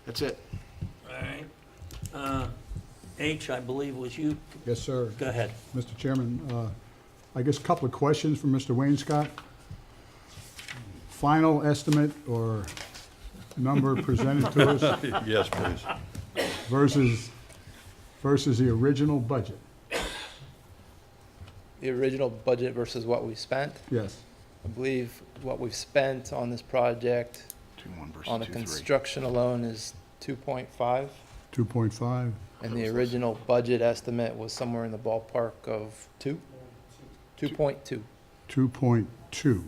That's it. All right. H, I believe was you. Yes, sir. Go ahead. Mr. Chairman, I guess a couple of questions for Mr. Wainscott. Final estimate or number presented to us Yes, please. versus the original budget? The original budget versus what we spent. Yes. I believe what we've spent on this project 2-1 versus on the 2-3. construction alone is 2.5, 2.5? and the original budget estimate was somewhere in the ballpark of 2.2. 2.2.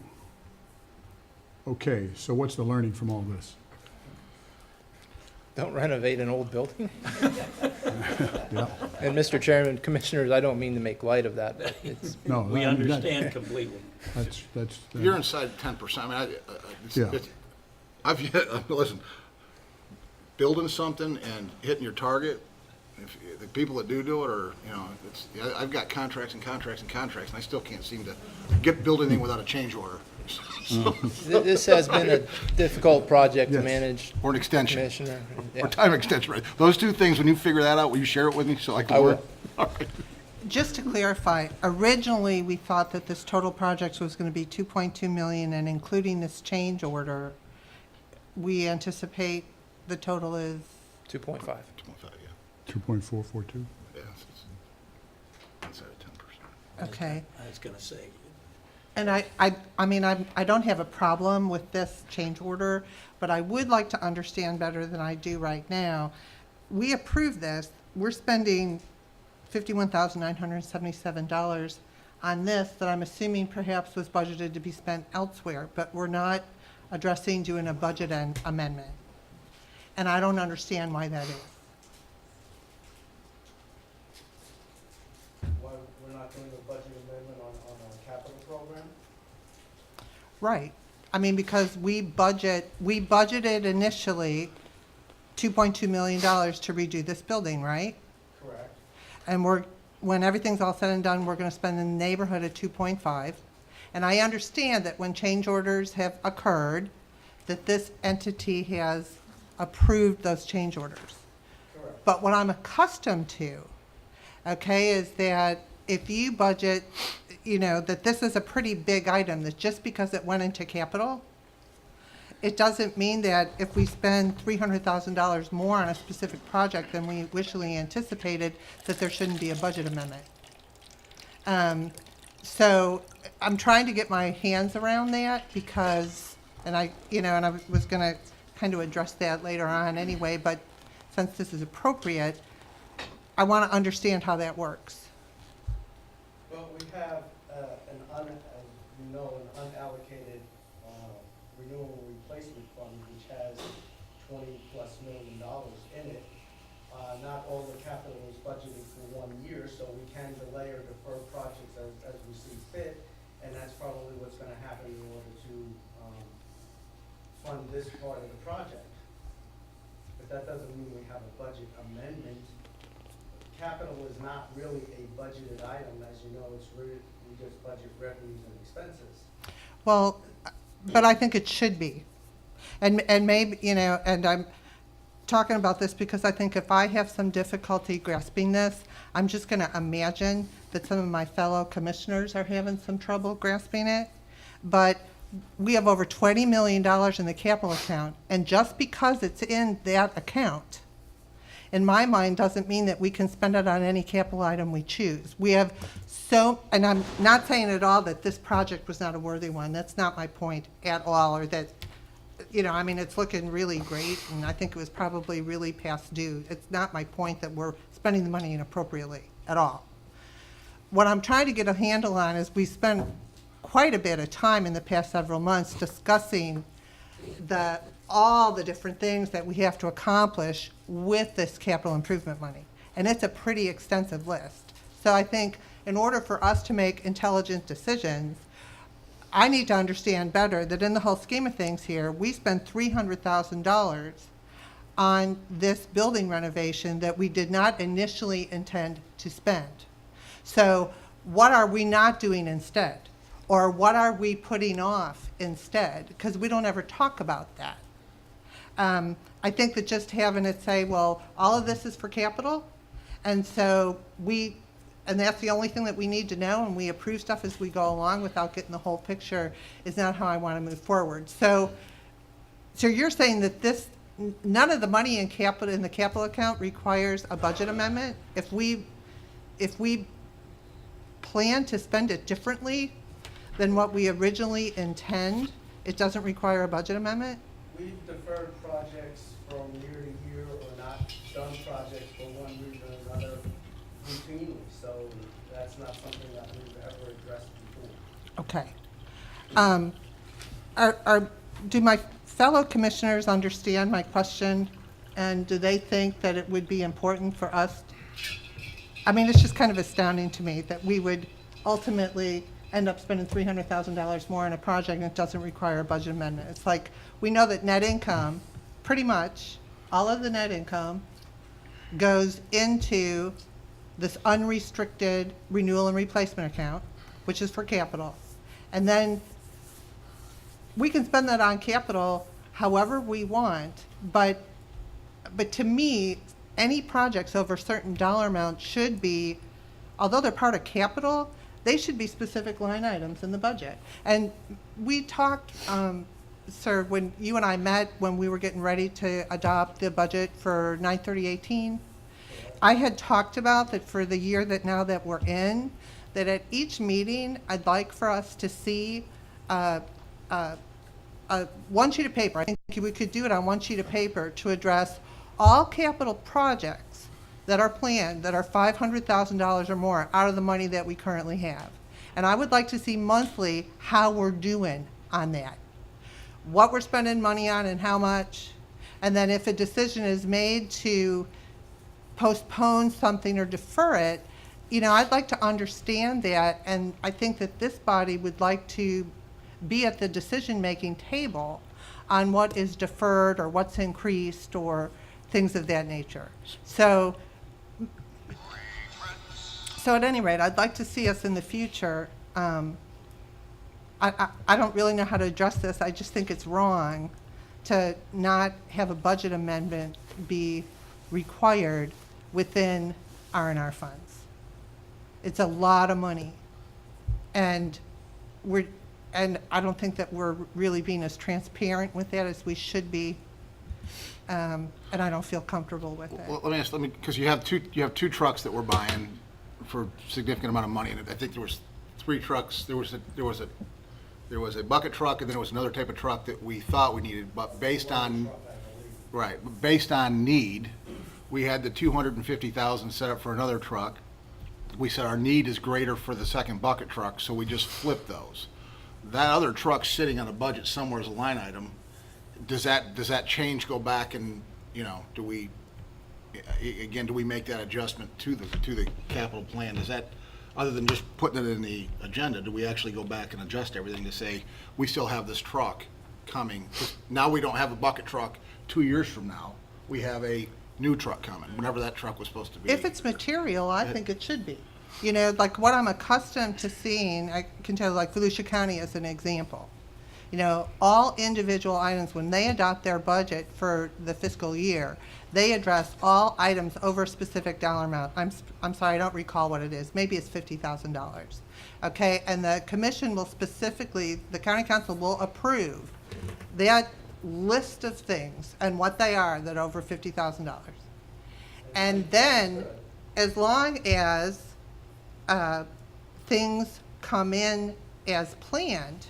Okay, so what's the learning from all this? Don't renovate an old building. Yeah, And Mr. Chairman, Commissioners, I don't mean to make light of that, but it's, no. We I mean, that- understand completely. That's. You're inside 10%. I mean, Yeah. listen, building something and hitting your target, if the people that do it are, you know, I've got contracts and contracts and contracts, and I still can't seem to build anything without a change order. this has been a difficult project to Yes. manage, Or an extension, Commissioner. Yeah. or time extension, right? Those two things, when you figure that out, will you share it with me so I can I work? will. All right. Just to clarify, originally, we thought that this total project was going to be 2.2 million, and including this change order, we anticipate the total is, 2.5. 2.5, yeah. 2.442? Yeah, it's inside of 10%. okay. I was gonna say, And I mean, I don't have a problem with this change order, but I would like to understand better than I do right now. We approved this, we're spending $51,977 on this that I'm assuming perhaps was budgeted to be spent elsewhere, but we're not addressing doing a budget amendment. And I don't understand why that is. Why we're not doing a budget amendment on our capital program? Right. I mean, because we budgeted initially $2.2 million to redo this building, right? Correct. And when everything's all said and done, we're gonna spend in the neighborhood of 2.5. And I understand that when change orders have occurred, that this entity has approved those change orders. Correct. But what I'm accustomed to, okay, is that if you budget, you know, that this is a pretty big item, that just because it went into capital, it doesn't mean that if we spend $300,000 more on a specific project than we initially anticipated, that there shouldn't be a budget amendment. So I'm trying to get my hands around that because, and I was gonna kind of address that later on anyway, but since this is appropriate, I want to understand how that works. Well, we have as you know, an unallocated renewal replacement fund, which has $20+ million in it. Not all the capital is budgeted for 1 year, so we can delay or defer projects as we see fit, and that's probably what's gonna happen in order to fund this part of the project. But that doesn't mean we have a budget amendment. Capital is not really a budgeted item, as you know, we just budget revenues and expenses. Well, but I think it should be. And maybe, you know, and I'm talking about this because I think if I have some difficulty grasping this, I'm just going to imagine that some of my fellow commissioners are having some trouble grasping it. But we have over $20 million in the capital account, and just because it's in that account, in my mind, doesn't mean that we can spend it on any capital item we choose. We have and I'm not saying at all that this project was not a worthy one. That's not my point at all, or that, you know, I mean, it's looking really great, and I think it was probably really past due. It's not my point that we're spending the money inappropriately at all. What I'm trying to get a handle on is we spent quite a bit of time in the past several months discussing all the different things that we have to accomplish with this capital improvement money. And it's a pretty extensive list. So I think in order for us to make intelligent decisions, I need to understand better that in the whole scheme of things here, we spent $300,000 on this building renovation that we did not initially intend to spend. So what are we not doing instead? Or what are we putting off instead? Because we don't ever talk about that. I think that just having it say, well, all of this is for capital, and so and that's the only thing that we need to know, and we approve stuff as we go along without getting the whole picture, is not how I want to move forward. So you're saying that none of the money in the capital account requires a budget amendment? If we plan to spend it differently than what we originally intend, it doesn't require a budget amendment? We've deferred projects from year to year or not done projects for one reason or another routinely. So that's not something that we've ever addressed before. Okay. Do my fellow commissioners understand my question? And do they think that it would be important for us? I mean, it's just kind of astounding to me that we would ultimately end up spending $300,000 more on a project and it doesn't require a budget amendment. It's like, we know that net income, pretty much all of the net income goes into this unrestricted renewal and replacement account, which is for capital. And then we can spend that on capital however we want, but to me, any projects over a certain dollar amount should be, although they're part of capital, they should be specific line items in the budget. And we talked, sir, when you and I met when we were getting ready to adopt the budget for 9/30/18, I had talked about that for the year that we're in, that at each meeting, I'd like for us to see one sheet of paper. I think we could do it on one sheet of paper to address all capital projects that are planned that are $500,000 or more out of the money that we currently have. And I would like to see monthly how we're doing on that, what we're spending money on and how much. And then if a decision is made to postpone something or defer it, I'd like to understand that. And I think that this body would like to be at the decision-making table on what is deferred or what's increased or things of that nature. So at any rate, I'd like to see us in the future. I don't really know how to address this. I just think it's wrong to not have a budget amendment be required within R&R funds. It's a lot of money. And I don't think that we're really being as transparent with that as we should be. And I don't feel comfortable with it. Well, let me, because you have two trucks that we're buying for a significant amount of money, and I think there was 3 trucks. There was a bucket truck, and then there was another type of truck that we thought we needed, but based on need, we had the $250,000 set up for another truck. We said our need is greater for the second bucket truck, so we just flipped those. That other truck's sitting on a budget somewhere as a line item. Does that change go back and, do we make that adjustment to the capital plan? Does that, other than just putting it in the agenda, do we actually go back and adjust everything to say, we still have this truck coming? Now we don't have a bucket truck 2 years from now. We have a new truck coming, whenever that truck was supposed to be. If it's material, I think it should be. Like what I'm accustomed to seeing, I can tell, like Volusia County as an example. All individual items, when they adopt their budget for the fiscal year, they address all items over a specific dollar amount. I'm sorry, I don't recall what it is. Maybe it's $50,000. Okay, and the commission will specifically, the county council will approve that list of things and what they are that are over $50,000. And then, as long as things come in as planned,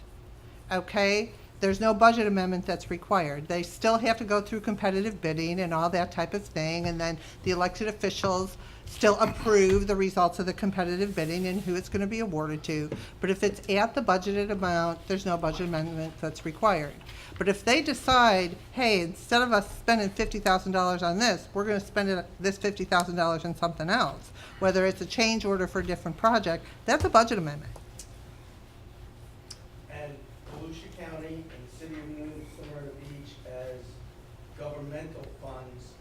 okay, there's no budget amendment that's required. They still have to go through competitive bidding and all that type of thing, and then the elected officials still approve the results of the competitive bidding and who it's going to be awarded to. But if it's at the budgeted amount, there's no budget amendment that's required. But if they decide, hey, instead of us spending $50,000 on this, we're going to spend this $50,000 on something else, whether it's a change order for a different project, that's a budget amendment. And Volusia County and the City of New Smyrna Beach as governmental funds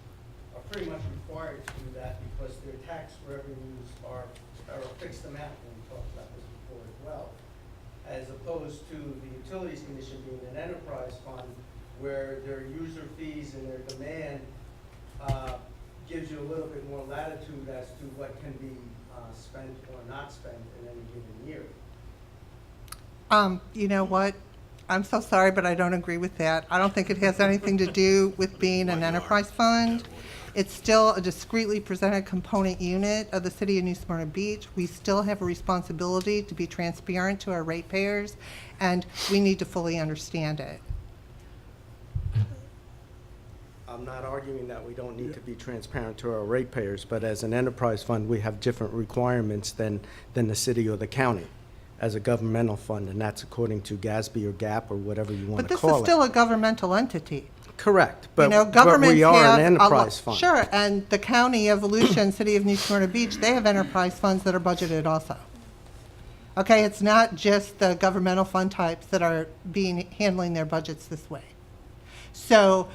are pretty much required to do that because their tax revenues are a fixed amount, and we talked about this before as well. As opposed to the Utilities Commission being an enterprise fund, where their user fees and their demand gives you a little bit more latitude as to what can be spent or not spent in any given year. You know what? I'm so sorry, but I don't agree with that. I don't think it has anything to do with being an enterprise fund. It's still a discreetly presented component unit of the city of New Smyrna Beach. We still have a responsibility to be transparent to our ratepayers, and we need to fully understand it. I'm not arguing that we don't need to be transparent to our ratepayers, but as an enterprise fund, we have different requirements than the city or the county as a governmental fund, and that's according to GASB or GAP or whatever you want But to this call is it. still a governmental entity. Correct, You know, but governments we are have an a lo- enterprise fund. Sure, and the county, Evolution, City of New Smyrna Beach, they have enterprise funds that are budgeted also. Okay, it's not just the governmental fund types that are handling their budgets this way. So,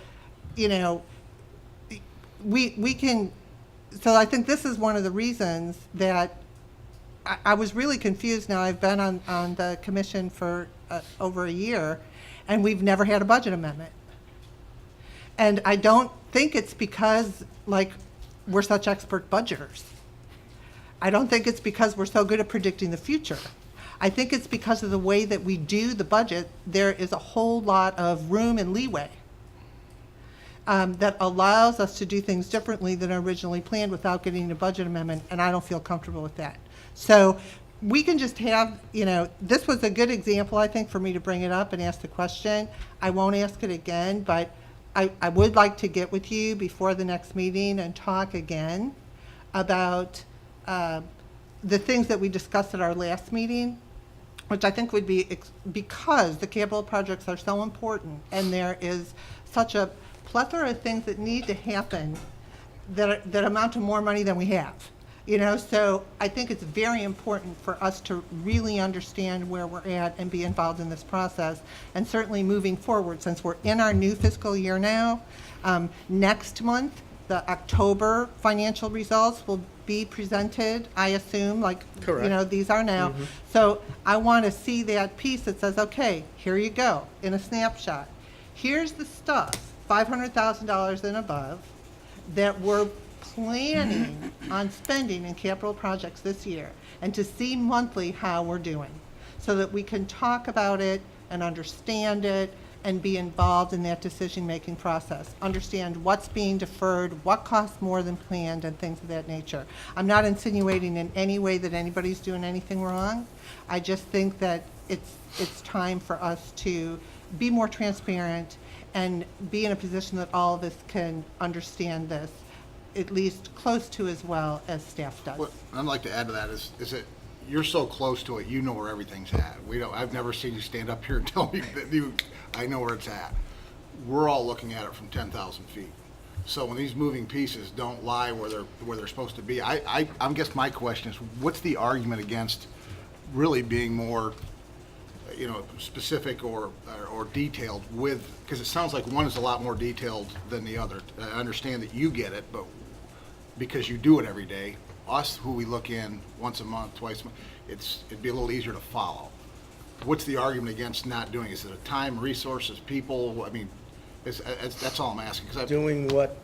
you know, we can, so I think this is one of the reasons that I was really confused. Now, I've been on the commission for over a year, and we've never had a budget amendment. And I don't think it's because, like, we're such expert budgeters. I don't think it's because we're so good at predicting the future. I think it's because of the way that we do the budget. There is a whole lot of room and leeway that allows us to do things differently than originally planned without getting a budget amendment, and I don't feel comfortable with that. So we can just have, you know, this was a good example, I think, for me to bring it up and ask the question. I won't ask it again, but I would like to get with you before the next meeting and talk again about the things that we discussed at our last meeting, which I think would be, because the capital projects are so important and there is such a plethora of things that need to happen that amount to more money than we have. You know, so I think it's very important for us to really understand where we're at and be involved in this process. And certainly moving forward, since we're in our new fiscal year now, next month, the October financial results will be presented, I assume, like, Correct. you know, these are now. So I want to see that piece that says, okay, here you go, in a snapshot. Here's the stuff, $500,000 and above, that we're planning on spending in capital projects this year, and to see monthly how we're doing, so that we can talk about it and understand it and be involved in that decision-making process. Understand what's being deferred, what costs more than planned, and things of that nature. I'm not insinuating in any way that anybody's doing anything wrong. I just think that it's time for us to be more transparent and be in a position that all of us can understand this, at least close to as well as staff does. What I'd like to add to that is that you're so close to it, you know where everything's at. I've never seen you stand up here and tell me that I know where it's at. We're all looking at it from 10,000 feet. So when these moving pieces don't lie where they're supposed to be, I guess my question is, what's the argument against really being more, you know, specific or detailed with, because it sounds like one is a lot more detailed than the other. I understand that you get it, but because you do it every day, us who we look in once a month, twice a month, it'd be a little easier to follow. What's the argument against not doing it? Is it a time, resources, people? I mean, that's all I'm asking. 'Cause Doing what?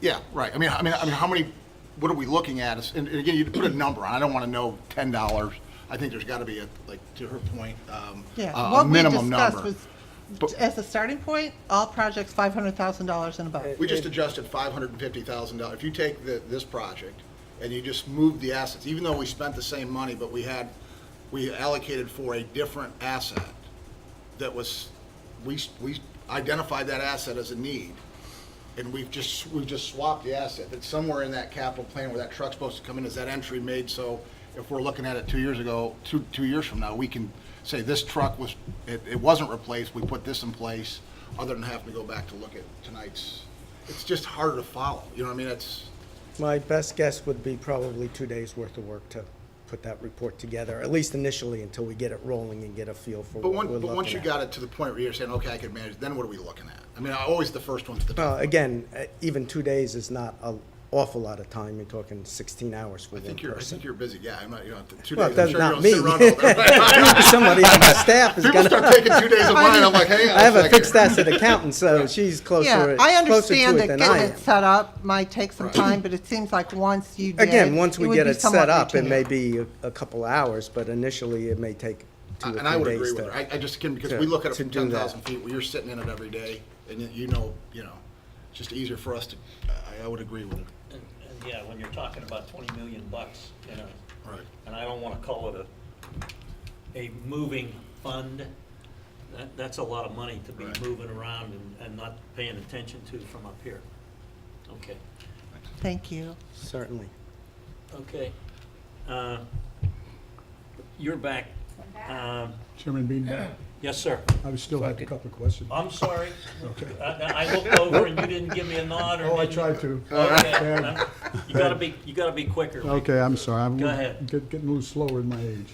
yeah, right. I mean, how many? What are we looking at? And again, you put a number on. I don't want to know $10. I think there's got to be like to her point, Yeah, a what we minimum discussed number. was, as a starting point, all projects $500,000 and above. We just adjusted $550,000. If you take this project and you just move the assets, even though we spent the same money, but we allocated for a different asset that was, we identified that asset as a need, and we've just swapped the asset. That's somewhere in that capital plan where that truck's supposed to come in. Is that entry made so if we're looking at it 2 years ago, two years from now, we can say this truck it wasn't replaced, we put this in place, other than having to go back to look at tonight's. It's just harder to follow, you know what I mean? My best guess would be probably 2 days' worth of work to put that report together, at least initially, until we get it rolling and get a feel for what we're looking at. But once you got it to the point where you're saying, okay, I can manage, then what are we looking at? I mean, always the first one's the tough one. Again, even 2 days is not awful lot of time. You're talking 16 hours for I one think person. you're a busy guy. I'm not, 2 Well, days. that's I'm sure not you me. don't sit around all day. Somebody on my staff is People gonna. start taking 2 days of mine, I'm like, hang on I have a second. fixed asset accountant, so she's closer. Yeah, I closer to understand it that than I getting am. it set up might take some time, but it seems like once you did. Again, once we would get be it somewhat set up, it routine. may be a couple of hours, but initially it may take 2 or 3 days. And I would agree with her. I just can, because we look at it to from do that. 10,000 feet, where you're sitting in it every day, and you know, it's just easier for us to, I would agree with her. And yeah, when you're talking about 20 million bucks, Right. and I don't want to call it a moving fund, that's a lot of money to be Right. moving around and not paying attention to from up here. Okay, Thank you. Certainly. okay. You're back. Chairman Bean, Yes, sir. I would still have a couple of questions. I'm sorry. Okay. I looked over and you didn't give me a nod or Oh, I didn't- tried to. Okay, you gotta be quicker. Okay, I'm sorry. I'm Go ahead. Getting a little slower in my age.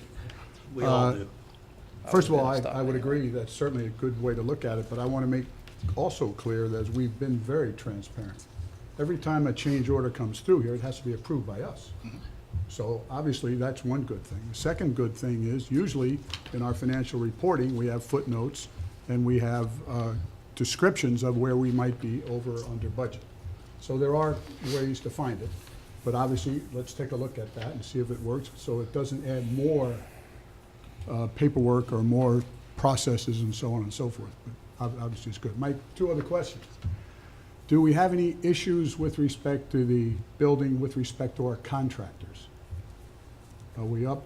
We all do. First of all, Stop I would right agree, that's certainly a good way to look at it, but I want to make also clear that we've been very transparent. Every time a change order comes through here, it has to be approved by us. So obviously, that's one good thing. The second good thing is, usually in our financial reporting, we have footnotes and we have descriptions of where we might be over or under budget. So there are ways to find it, but obviously, let's take a look at that and see if it works, so it doesn't add more paperwork or more processes and so on and so forth. But obviously, it's good. My 2 other questions. Do we have any issues with respect to the building with respect to our contractors? Are we up,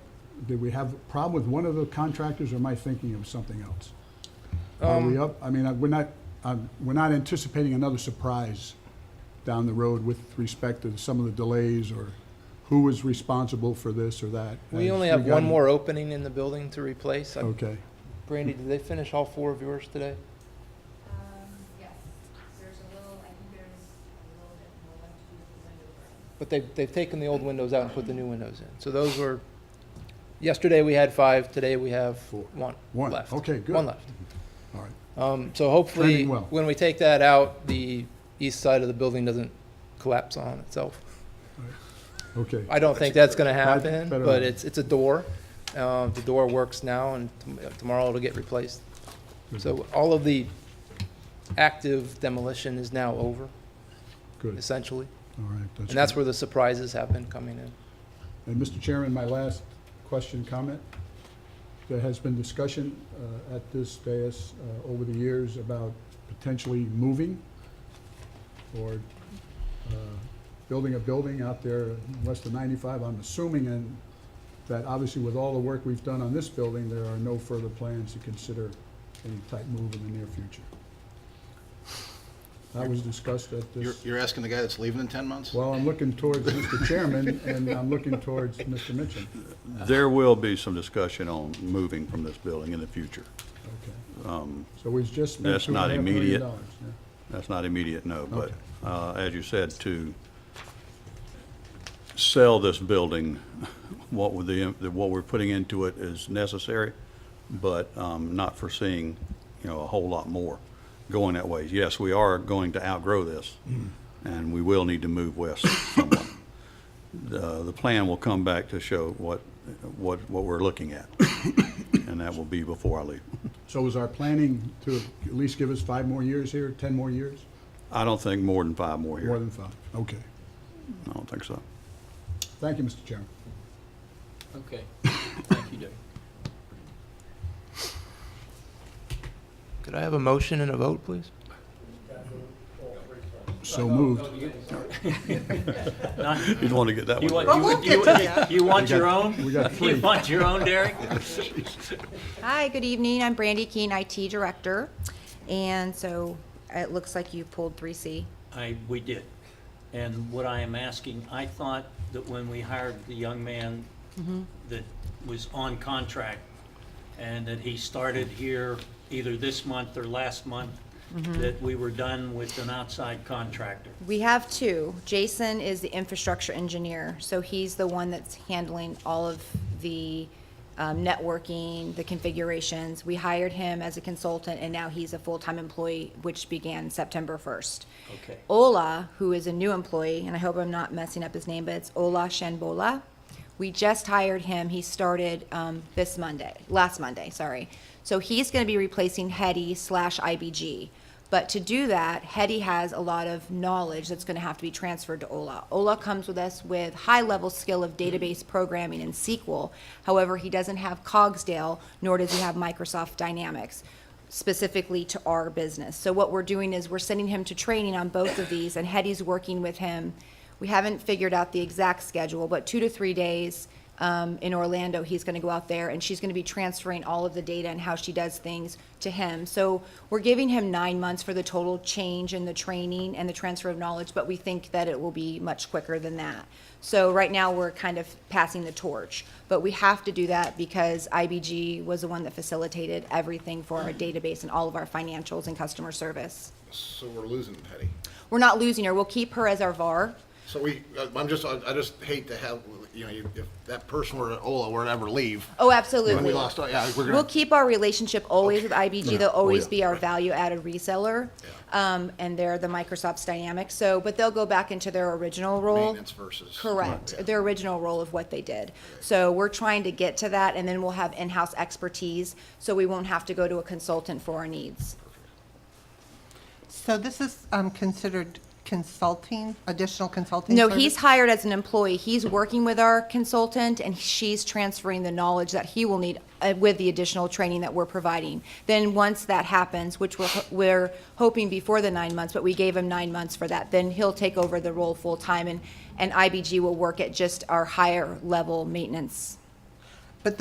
did we have a problem with one of the contractors, or am I thinking of something else? Are we up? I mean, we're not anticipating another surprise down the road with respect to some of the delays, or who was responsible for this or that? We as only have one regarding- more opening in the building to replace. Okay. Brandy, did they finish all 4 of yours today? Yes, there's a little, I think there's a little bit more left to do with the window burn. But they've taken the old windows out and put the new windows in. So those were, yesterday we had 5, today we have 1 One. left. Okay, good. 1 left. All right. So hopefully, Trending well. when we take that out, the east side of the building doesn't collapse on itself. Okay. I don't think that's gonna happen, better but not. it's a door. The door works now, and tomorrow it'll get replaced. So all of the active demolition is now over, Good. essentially. All right. And that's good. where the surprises have been coming in. And Mr. Chairman, my last question, comment. There has been discussion at this dais over the years about potentially moving or building a building out there west of 95. I'm assuming and that obviously with all the work we've done on this building, there are no further plans to consider any type move in the near future. That was discussed at this. You're asking the guy that's leaving in 10 months? Well, I'm looking towards Mr. Chairman, and I'm looking towards Mr. Mitchell. There will be some discussion on moving from this building in the future. Okay. So we just spent That's not $2.5 million, immediate. yeah. That's not immediate, no, but Okay. as you said, to sell this building, what we're putting into it is necessary, but not foreseeing, a whole lot more going that way. Yes, we are going to outgrow this, and we will need to move west somewhat. The plan will come back to show what we're looking at, and that will be before I leave. So is our planning to at least give us 5 more years here, 10 more years? I don't think more than 5 more More here. than 5, okay. I don't think so. Thank you, Mr. Chairman. Okay, thank you, Dick. Could I have a motion and a vote, please? So moved. You want to get that You one? want, Well, we'll get to that. you want your own? We got You 3. want your own, Derek? Hi, good evening. I'm Brandy Keene, IT Director. And so it looks like you pulled 3C. We did. And what I am asking, I thought that when we hired the young man that was on contract and that he started here either this month or last month, that we were done with an outside contractor. We have 2. Jason is the infrastructure engineer, so he's the one that's handling all of the networking, the configurations. We hired him as a consultant, and now he's a full-time employee, which began September 1st. Okay. Ola, who is a new employee, and I hope I'm not messing up his name, but it's Ola Shanbola. We just hired him. He started last Monday, sorry. So he's going to be replacing Hetty/IBG. But to do that, Hetty has a lot of knowledge that's going to have to be transferred to Ola. Ola comes with us with high-level skill of database programming in SQL. However, he doesn't have Cogsdale, nor does he have Microsoft Dynamics, specifically to our business. So what we're doing is we're sending him to training on both of these, and Hetty's working with him. We haven't figured out the exact schedule, but 2 to 3 days in Orlando, he's going to go out there, and she's going to be transferring all of the data and how she does things to him. So we're giving him 9 months for the total change in the training and the transfer of knowledge, but we think that it will be much quicker than that. So right now, we're kind of passing the torch, but we have to do that because IBG was the one that facilitated everything for our database and all of our financials and customer service. So we're losing Hetty. We're not losing her. We'll keep her as our VAR. So I just hate to have, if that person were at Ola were to ever leave. Oh, Then absolutely. we lost, yeah, we're We'll gonna, keep our relationship always with IBG. They'll always yeah. be our value-added reseller, and they're the Microsoft's Dynamics. So, but they'll go back into their original role. maintenance versus. Correct, Yeah. their original role of what they did. So we're trying to get to that, and then we'll have in-house expertise, so we won't have to go to a consultant for our needs. So this is considered consulting, additional consulting No, service? he's hired as an employee. He's working with our consultant, and she's transferring the knowledge that he will need with the additional training that we're providing. Then once that happens, which we're hoping before the 9 months, but we gave him 9 months for that, then he'll take over the role full-time, and IBG will work at just our higher level maintenance. But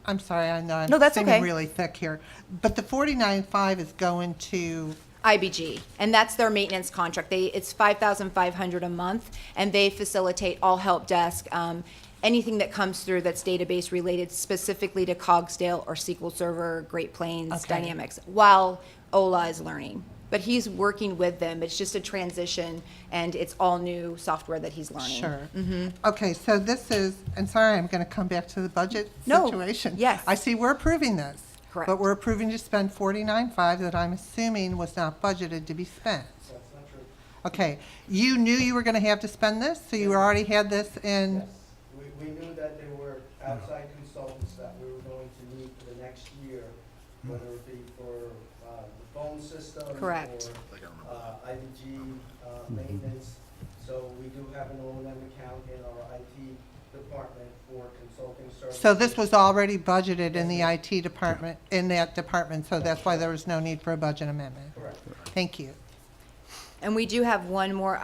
I'm sorry, I know No, I'm that's singing okay. really thick here. But the 49.5 is going to, IBG, and that's their maintenance contract. It's $5,500 a month, and they facilitate all help desk, anything that comes through that's database related specifically to Cogsdale or SQL Server, Great Plains, Okay. Dynamics, while Ola is learning. But he's working with them. It's just a transition, and it's all new software that he's learning. sure. Okay, so this is, and sorry, I'm going to come back to the budget No, situation. yes. I see we're approving this. Correct. But we're approving to spend 49.5 that I'm assuming was not budgeted to be spent. That's not true. Okay, you knew you were going to have to spend this, so you already had this in, Yes, we knew that there were outside consultants that we were going to need for the next year, whether it be for the phone system. Correct. Or IBG maintenance. So we do have an O&M account in our IT department for consulting services. so this was already budgeted in the IT department, in that department, so that's why there was no need for a budget amendment. Correct. Thank you. And we do have one more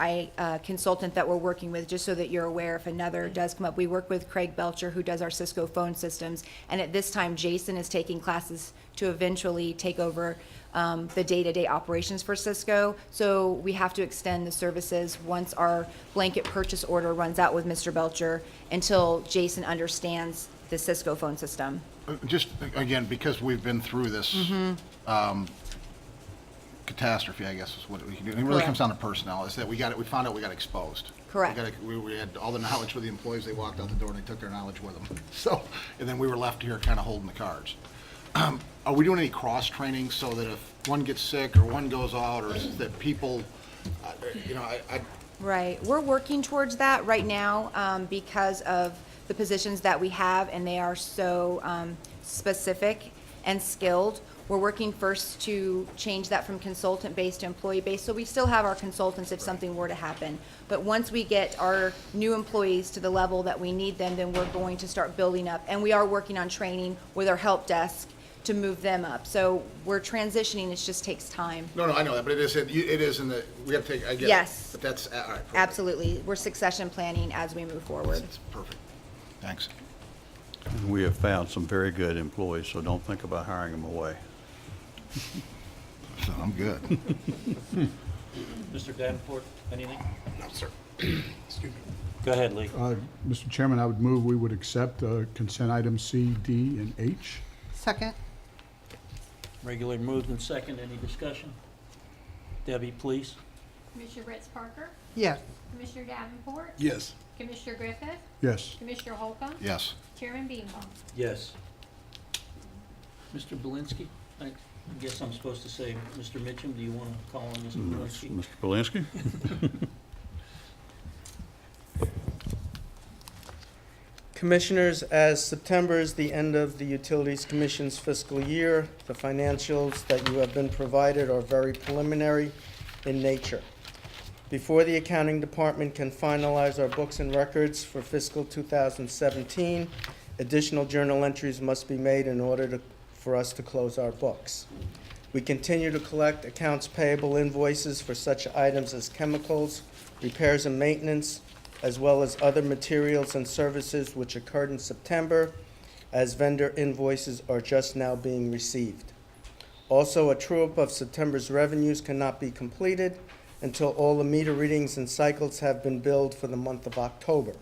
consultant that we're working with, just so that you're aware if another does come up. We work with Craig Belcher, who does our Cisco phone systems, and at this time, Jason is taking classes to eventually take over the day-to-day operations for Cisco. So we have to extend the services once our blanket purchase order runs out with Mr. Belcher until Jason understands the Cisco phone system. Just, again, because we've been through this catastrophe, I guess is what we can do. And it really comes down to personnel, is that we found out we got exposed. Correct. We had all the knowledge for the employees, they walked out the door and they took their knowledge with them. So, and then we were left here kind of holding the cards. Are we doing any cross-training so that if one gets sick or one goes out, or is that people, Right, we're working towards that right now because of the positions that we have, and they are so specific and skilled. We're working first to change that from consultant-based to employee-based, so we still have our consultants if something were to happen. But once we get our new employees to the level that we need them, then we're going to start building up. And we are working on training with our help desk to move them up. So we're transitioning, it just takes time. no, I know that, but it is in the, we have to take, I get it. Yes. But that's, all right. perfect. Absolutely, we're succession planning as we move forward. That's perfect. Thanks. We have found some very good employees, so don't think about hiring them away. So I'm good. Mr. Davenport, anything? No, sir. Go ahead, Lee. Mr. Chairman, I would move we would accept consent items C, D, and H. Second? Regularly moved and second. Any discussion? Debbie, please. Commissioner Ritz Parker, Yes. Commissioner Davenport, Yes. Commissioner Griffith, Yes. Commissioner Holcomb, Yes. Chairman Beanbaum. Yes. Mr. Belinsky, I guess I'm supposed to say, Mr. Mitchum, do you want to call on Mr. Belinsky? Mr. Polinsky? Commissioners, as September is the end of the Utilities Commission's fiscal year, the financials that you have been provided are very preliminary in nature. Before the accounting department can finalize our books and records for fiscal 2017, additional journal entries must be made in order for us to close our books. We continue to collect accounts payable invoices for such items as chemicals, repairs and maintenance, as well as other materials and services which occurred in September, as vendor invoices are just now being received. Also, a true-up of September's revenues cannot be completed until all the meter readings and cycles have been billed for the month of October.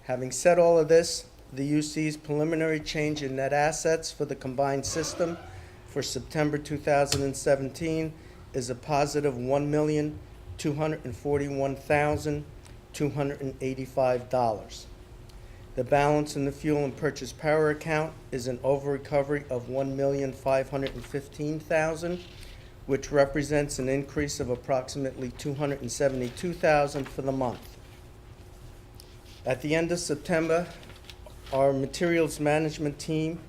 Having said all of this, the UC's preliminary change in net assets for the combined system for September 2017 is a positive $1,241,285. The balance in the fuel and purchase power account is an over-recovery of $1,515,000, which represents an increase of approximately $272,000 for the month. At the end of September, our materials management team,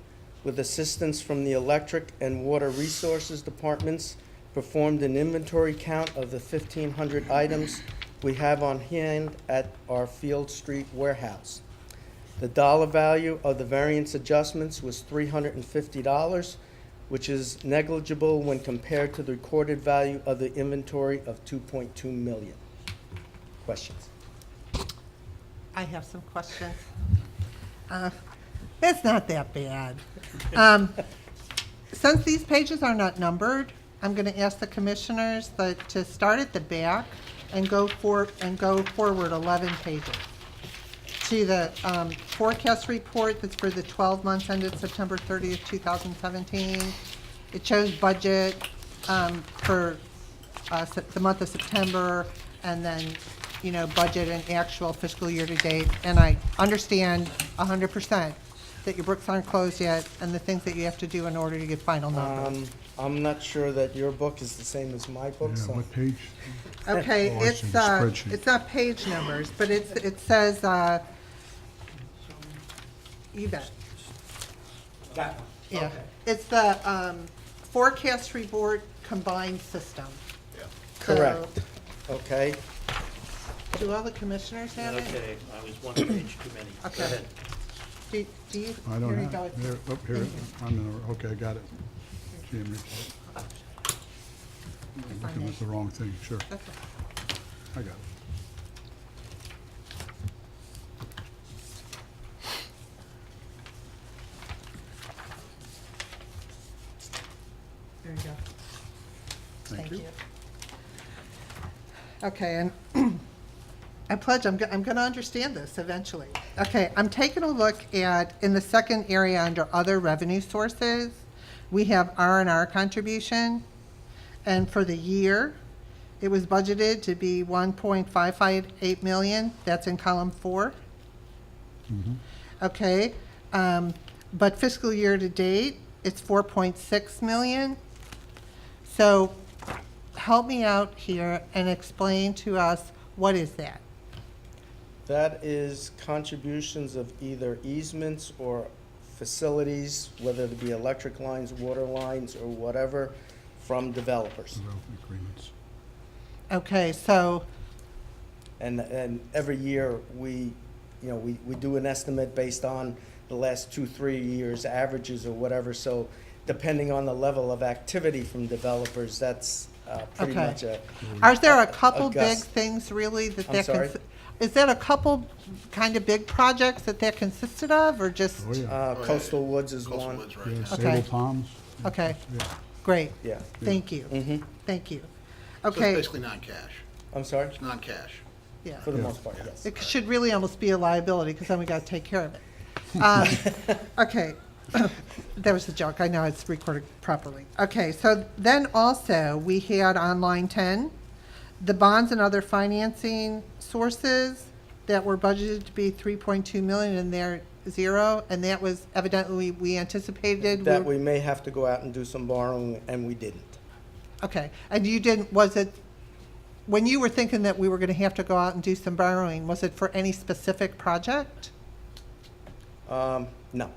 with assistance from the electric and water resources departments, performed an inventory count of the 1,500 items we have on hand at our Field Street warehouse. The dollar value of the variance adjustments was $350, which is negligible when compared to the recorded value of the inventory of $2.2 million. Questions? I have some questions. It's not that bad. Since these pages are not numbered, I'm going to ask the commissioners to start at the back and go forward 11 pages to the forecast report that's for the 12 months ended September 30th, 2017. It shows budget for the month of September, and then, budget and actual fiscal year to date. And I understand 100% that your books aren't closed yet and the things that you have to do in order to get final numbers. I'm not sure that your book is the same as my book, Yeah, so. what page? Okay, Oh, I see, the spreadsheet. it's not page numbers, but it says, you bet. That one? Yeah, Okay. it's the forecast report combined system. Correct. Okay. Do all the commissioners have it? Okay, I was one page too many. Go Okay. ahead. Do you? I here don't you go. have, here, up here, okay, I got it. GM report. I'm looking at the wrong thing, sure, That's it. I got it. There you go. Thank you. Okay, and I pledge I'm going to understand this eventually. Okay, I'm taking a look at, in the second area under other revenue sources, we have R&R contribution. And for the year, it was budgeted to be 1.558 million. That's in column 4. Okay, but fiscal year to date, it's 4.6 million. So help me out here and explain to us, what is that? That is contributions of either easements or facilities, whether it be electric lines, water lines, or whatever, from developers. Development agreements. Okay, so, And every year, we do an estimate based on the last 2-3 years' averages or whatever. So depending on the level of activity from developers, that's pretty Okay. much a. are there a couple big gust. things really that I'm that sorry? is that a couple kind of big projects that consisted of, or just? Oh, yeah, Coastal Woods is Coastal one. Woods, yeah, right. Sable Okay. Palms, Okay, yeah. great, Yeah. thank you, Mm-hmm. thank you. So it's Okay, basically non-cash. I'm sorry? It's non-cash. yeah. For the Yeah. most part, yes. It should really almost be a liability, because then we got to take care of it. Okay, that was a joke, I know it's recorded properly. Okay, so then also, we had on line 10, the bonds and other financing sources that were budgeted to be 3.2 million and they're zero, and that was evidently we anticipated. That we may have to go out and do some borrowing, and we didn't. Okay, and you didn't, was it, when you were thinking that we were gonna have to go out and do some borrowing, was it for any specific project? No.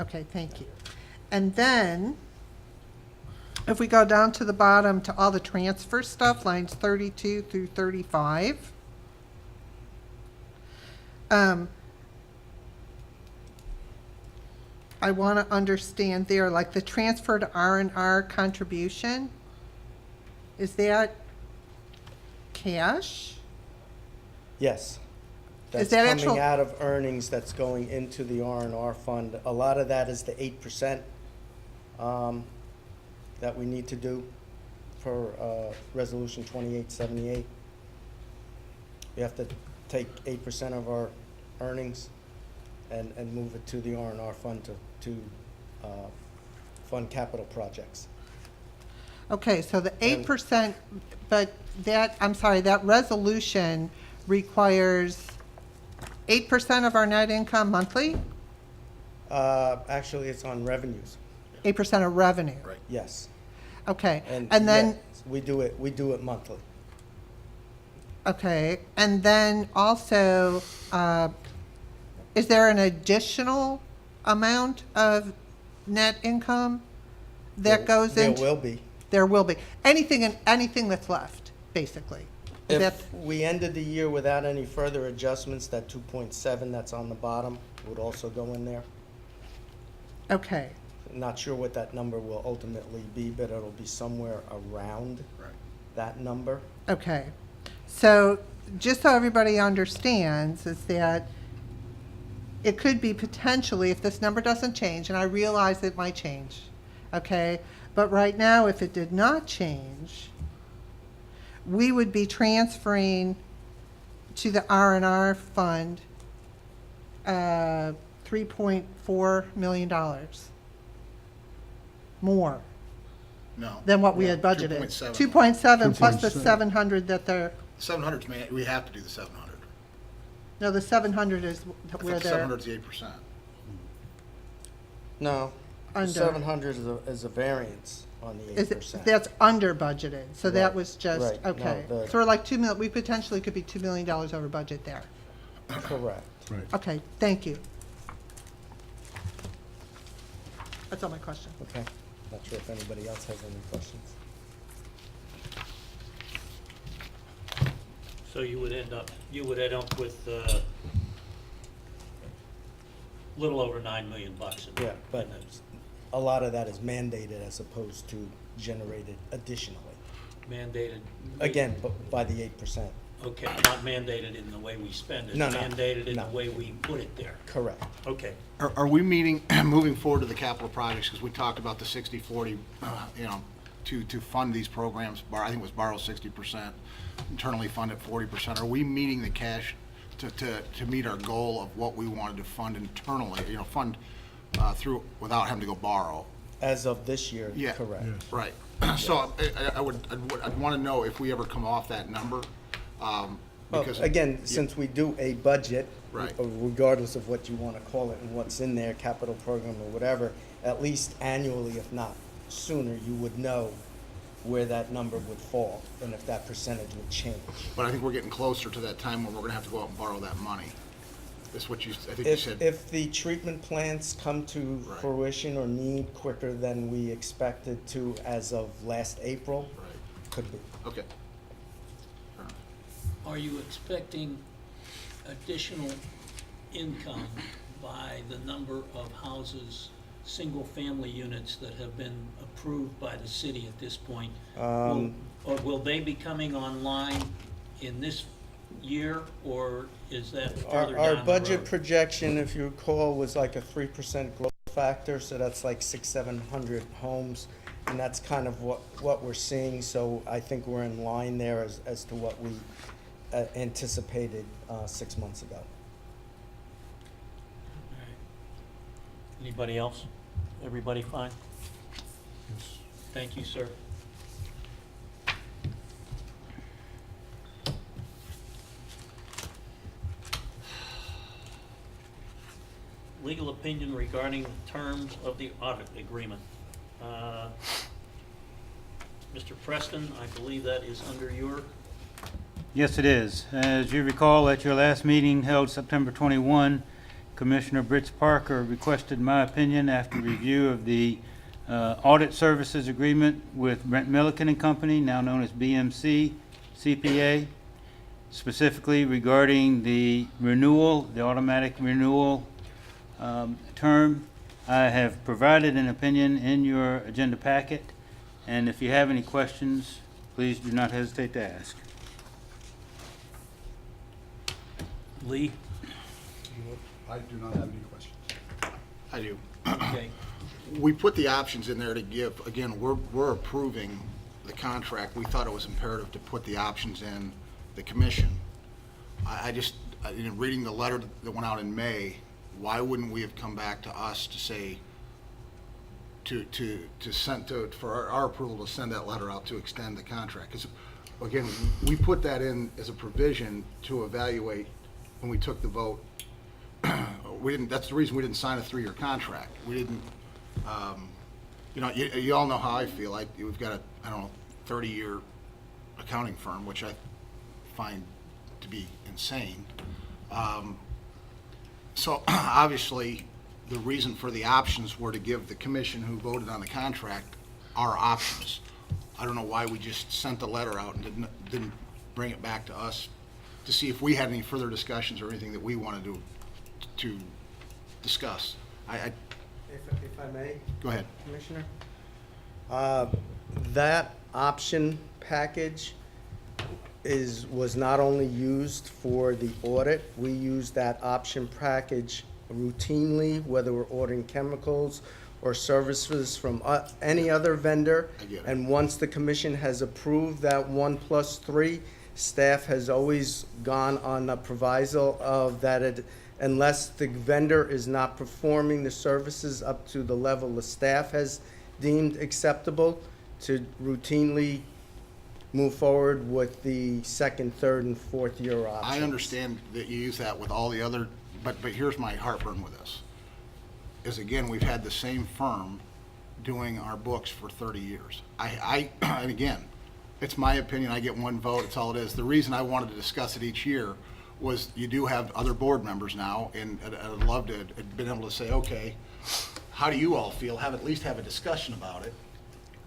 Okay, thank you. And then, if we go down to the bottom to all the transfer stuff, lines 32 through 35. I want to understand there, like the transfer to R&R contribution, is that cash? Yes. That's that coming actual- out of earnings that's going into the R&R fund. A lot of that is the 8% that we need to do for Resolution 2878. We have to take 8% of our earnings and move it to the R&R fund to fund capital projects. Okay, so the 8%, but that, I'm sorry, that resolution requires 8% of our net income monthly? Actually, it's on revenues, 8% of revenue? Right. yes. Okay, and then, yes, we do it monthly. okay, and then also, is there an additional amount of net income that goes into? There will be. There will be. Anything that's left, basically. Is that, If we ended the year without any further adjustments, that 2.7 that's on the bottom would also go in there. okay, Not sure what that number will ultimately be, but it'll be somewhere around Right. that number. okay. So, just so everybody understands, is that it could be potentially, if this number doesn't change, and I realize it might change, okay? But right now, if it did not change, we would be transferring to the R&R fund $3.4 million more No. than what we Yeah, had budgeted. 2.7. 2.7 plus the 2.7. 700 that they're, 700's, we have to do the 700. no, the 700 is I where thought they're 700's the 8%. No, under. 700 is a variance on the Is it, 8%. that's under budgeted, so that Right, was just, right. No, okay. the- So we're like 2 million, we potentially could be $2 million over budget there. Correct. Right. Okay, thank you. That's all my question. Okay. Not sure if anybody else has any questions. So you would end up with little over $9 million in Yeah, but in those. a lot of that is mandated as opposed to generated additionally. Mandated. Again, but by the 8%. Okay, not mandated in the way we spend it. No, no, Mandated in no. the way we put it there. Correct. Okay. Are we moving forward to the capital projects, because we talked about the 60/40, to fund these programs, I think it was borrow 60%, internally fund at 40%. Are we meeting the cash to meet our goal of what we wanted to fund internally, fund through, without having to go borrow? As of this year, Yeah. correct. Yeah. Right. So I'd want to know if we ever come off that number, Well, because. again, Yeah. since we do a budget, Right. regardless of what you want to call it and what's in there, capital program or whatever, at least annually, if not sooner, you would know where that number would fall and if that percentage would change. But I think we're getting closer to that time when we're gonna have to go out and borrow that money. That's what I think you said. If the treatment plants come to Right. fruition or need quicker than we expected to as of last April, Right, could be. okay. Are you expecting additional income by the number of houses, single-family units that have been approved by the city at this point? Or will they be coming online in this year, or is that further down Our the budget road? projection, if you recall, was like a 3% growth factor, so that's like 600-700 homes. And that's kind of what we're seeing, so I think we're in line there as to what we anticipated 6 months ago. All right. Anybody else? Everybody fine? Yes. Thank you, sir. legal opinion regarding the terms of the audit agreement. Mr. Preston, I believe that is under your, Yes, it is. As you recall, at your last meeting held September 21, Commissioner Brits Parker requested my opinion after review of the audit services agreement with Brent Milliken and Company, now known as BMC CPA, specifically regarding the renewal, the automatic renewal term. I have provided an opinion in your agenda packet, and if you have any questions, please do not hesitate to ask. Lee? I do not have any questions. I do. Okay. We put the options in there to give, again, we're approving the contract. We thought it was imperative to put the options in the commission. In reading the letter that went out in May, why wouldn't we have come back to us to say, for our approval to send that letter out to extend the contract? Because, again, we put that in as a provision to evaluate when we took the vote. That's the reason we didn't sign a 3-year contract. We didn't, you all know how I feel. We've got a, 30-year accounting firm, which I find to be insane. So obviously, the reason for the options were to give the commission who voted on the contract our options. I don't know why we just sent the letter out and didn't bring it back to us to see if we had any further discussions or anything that we wanted to discuss. If I may, Go ahead. Commissioner? That option package was not only used for the audit, we use that option package routinely, whether we're ordering chemicals or services from any other vendor. I get it. And once the commission has approved that 1+3, staff has always gone on a proviso of that unless the vendor is not performing the services up to the level the staff has deemed acceptable, to routinely move forward with the second, third, and fourth year options. I understand that you use that with all the other, but here's my heartburn with this. Is again, we've had the same firm doing our books for 30 years. And again, it's my opinion, I get one vote, it's all it is. The reason I wanted to discuss it each year was you do have other board members now, and I'd love to have been able to say, okay, how do you all feel? At least have a discussion about it.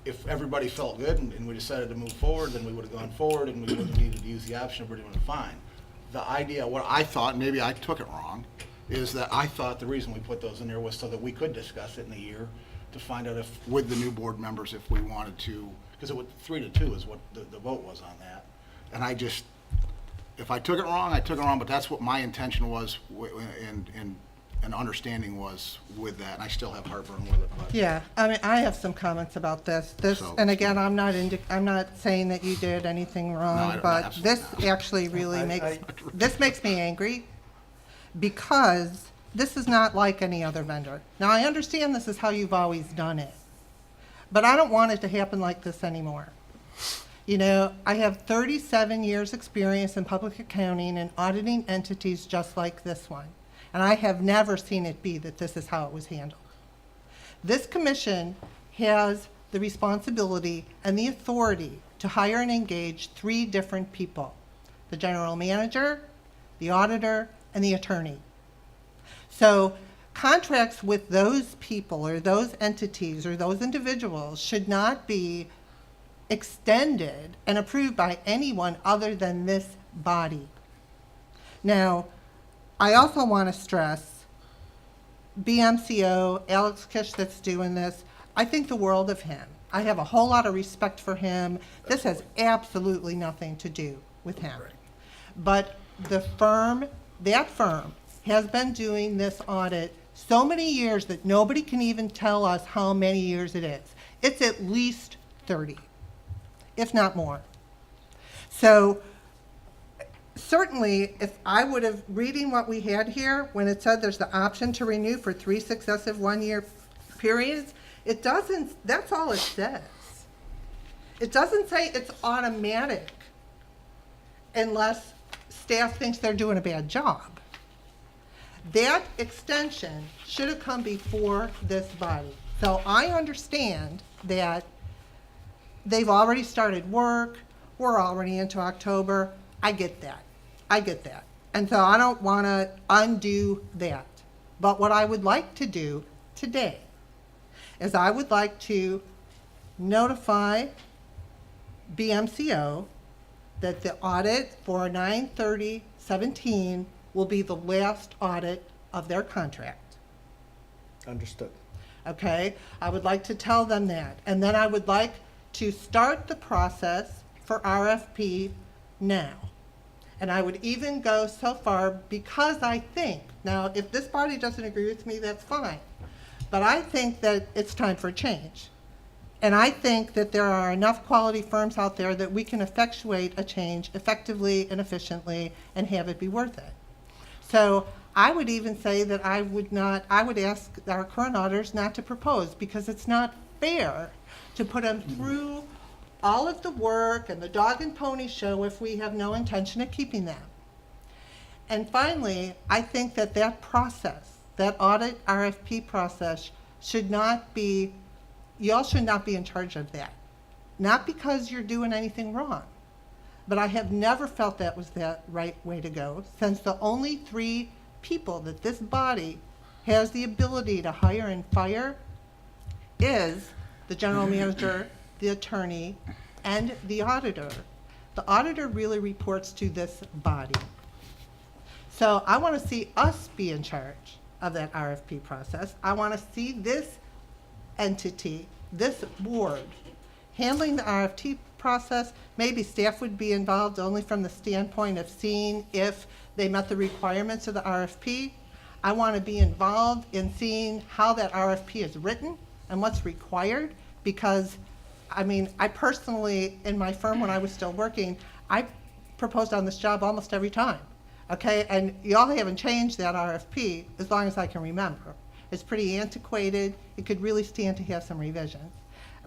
If everybody felt good and we decided to move forward, then we would have gone forward and we wouldn't have needed to use the option if we're doing it fine. The idea, what I thought, maybe I took it wrong, is that I thought the reason we put those in there was so that we could discuss it in a year to find out if, with the new board members, if we wanted to, because it was 3-2 is what the vote was on that. And if I took it wrong, I took it wrong, but that's what my intention was and understanding was with that, and I still have heartburn with it. But Yeah, I mean, I have some comments about this. And again, I'm not saying that you did anything wrong, but this absolutely actually really makes me angry, because this is not like any other vendor. Now, I understand this is how you've always done it, but I don't want it to happen like this anymore. You know, I have 37 years' experience in public accounting and auditing entities just like this one, and I have never seen it be that this is how it was handled. This commission has the responsibility and the authority to hire and engage 3 different people: the general manager, the auditor, and the attorney. So contracts with those people or those entities or those individuals should not be extended and approved by anyone other than this body. Now, I also want to stress BMCO, Alex Kish that's doing this, I think the world of him. I have a whole lot of respect for him. This has absolutely nothing to do with him. But the firm, that firm, has been doing this audit so many years that nobody can even tell us how many years it is. It's at least 30, if not more. So certainly, if I would have, reading what we had here, when it said there's the option to renew for 3 successive one-year periods, it doesn't, that's all it says. It doesn't say it's automatic unless staff thinks they're doing a bad job. that extension should have come before this body. So I understand that they've already started work, we're already into October. I get that. I get that. And so I don't want to undo that. But what I would like to do today is I would like to notify BMCO that the audit for 9/30/17 will be the last audit of their contract. Understood. Okay? I would like to tell them that. And then I would like to start the process for RFP now. And I would even go so far because I think, now if this body doesn't agree with me, that's fine. But I think that it's time for change. And I think that there are enough quality firms out there that we can effectuate a change effectively and efficiently and have it be worth it. So I would even say that I would ask our current auditors not to propose because it's not fair to put them through all of the work and the dog and pony show if we have no intention of keeping them. And finally, I think that that process, that audit RFP process should not be, y'all should not be in charge of that. Not because you're doing anything wrong, but I have never felt that was the right way to go, since the only 3 people that this body has the ability to hire and fire is the general manager, the attorney, and the auditor. The auditor really reports to this body. So I want to see us be in charge of that RFP process. I want to see this entity, this board, handling the RFP process. Maybe staff would be involved only from the standpoint of seeing if they met the requirements of the RFP. I want to be involved in seeing how that RFP is written and what's required, because I mean, I personally, in my firm when I was still working, I proposed on this job almost every time, okay? And y'all haven't changed that RFP as long as I can remember. It's pretty antiquated. It could really stand to have some revisions.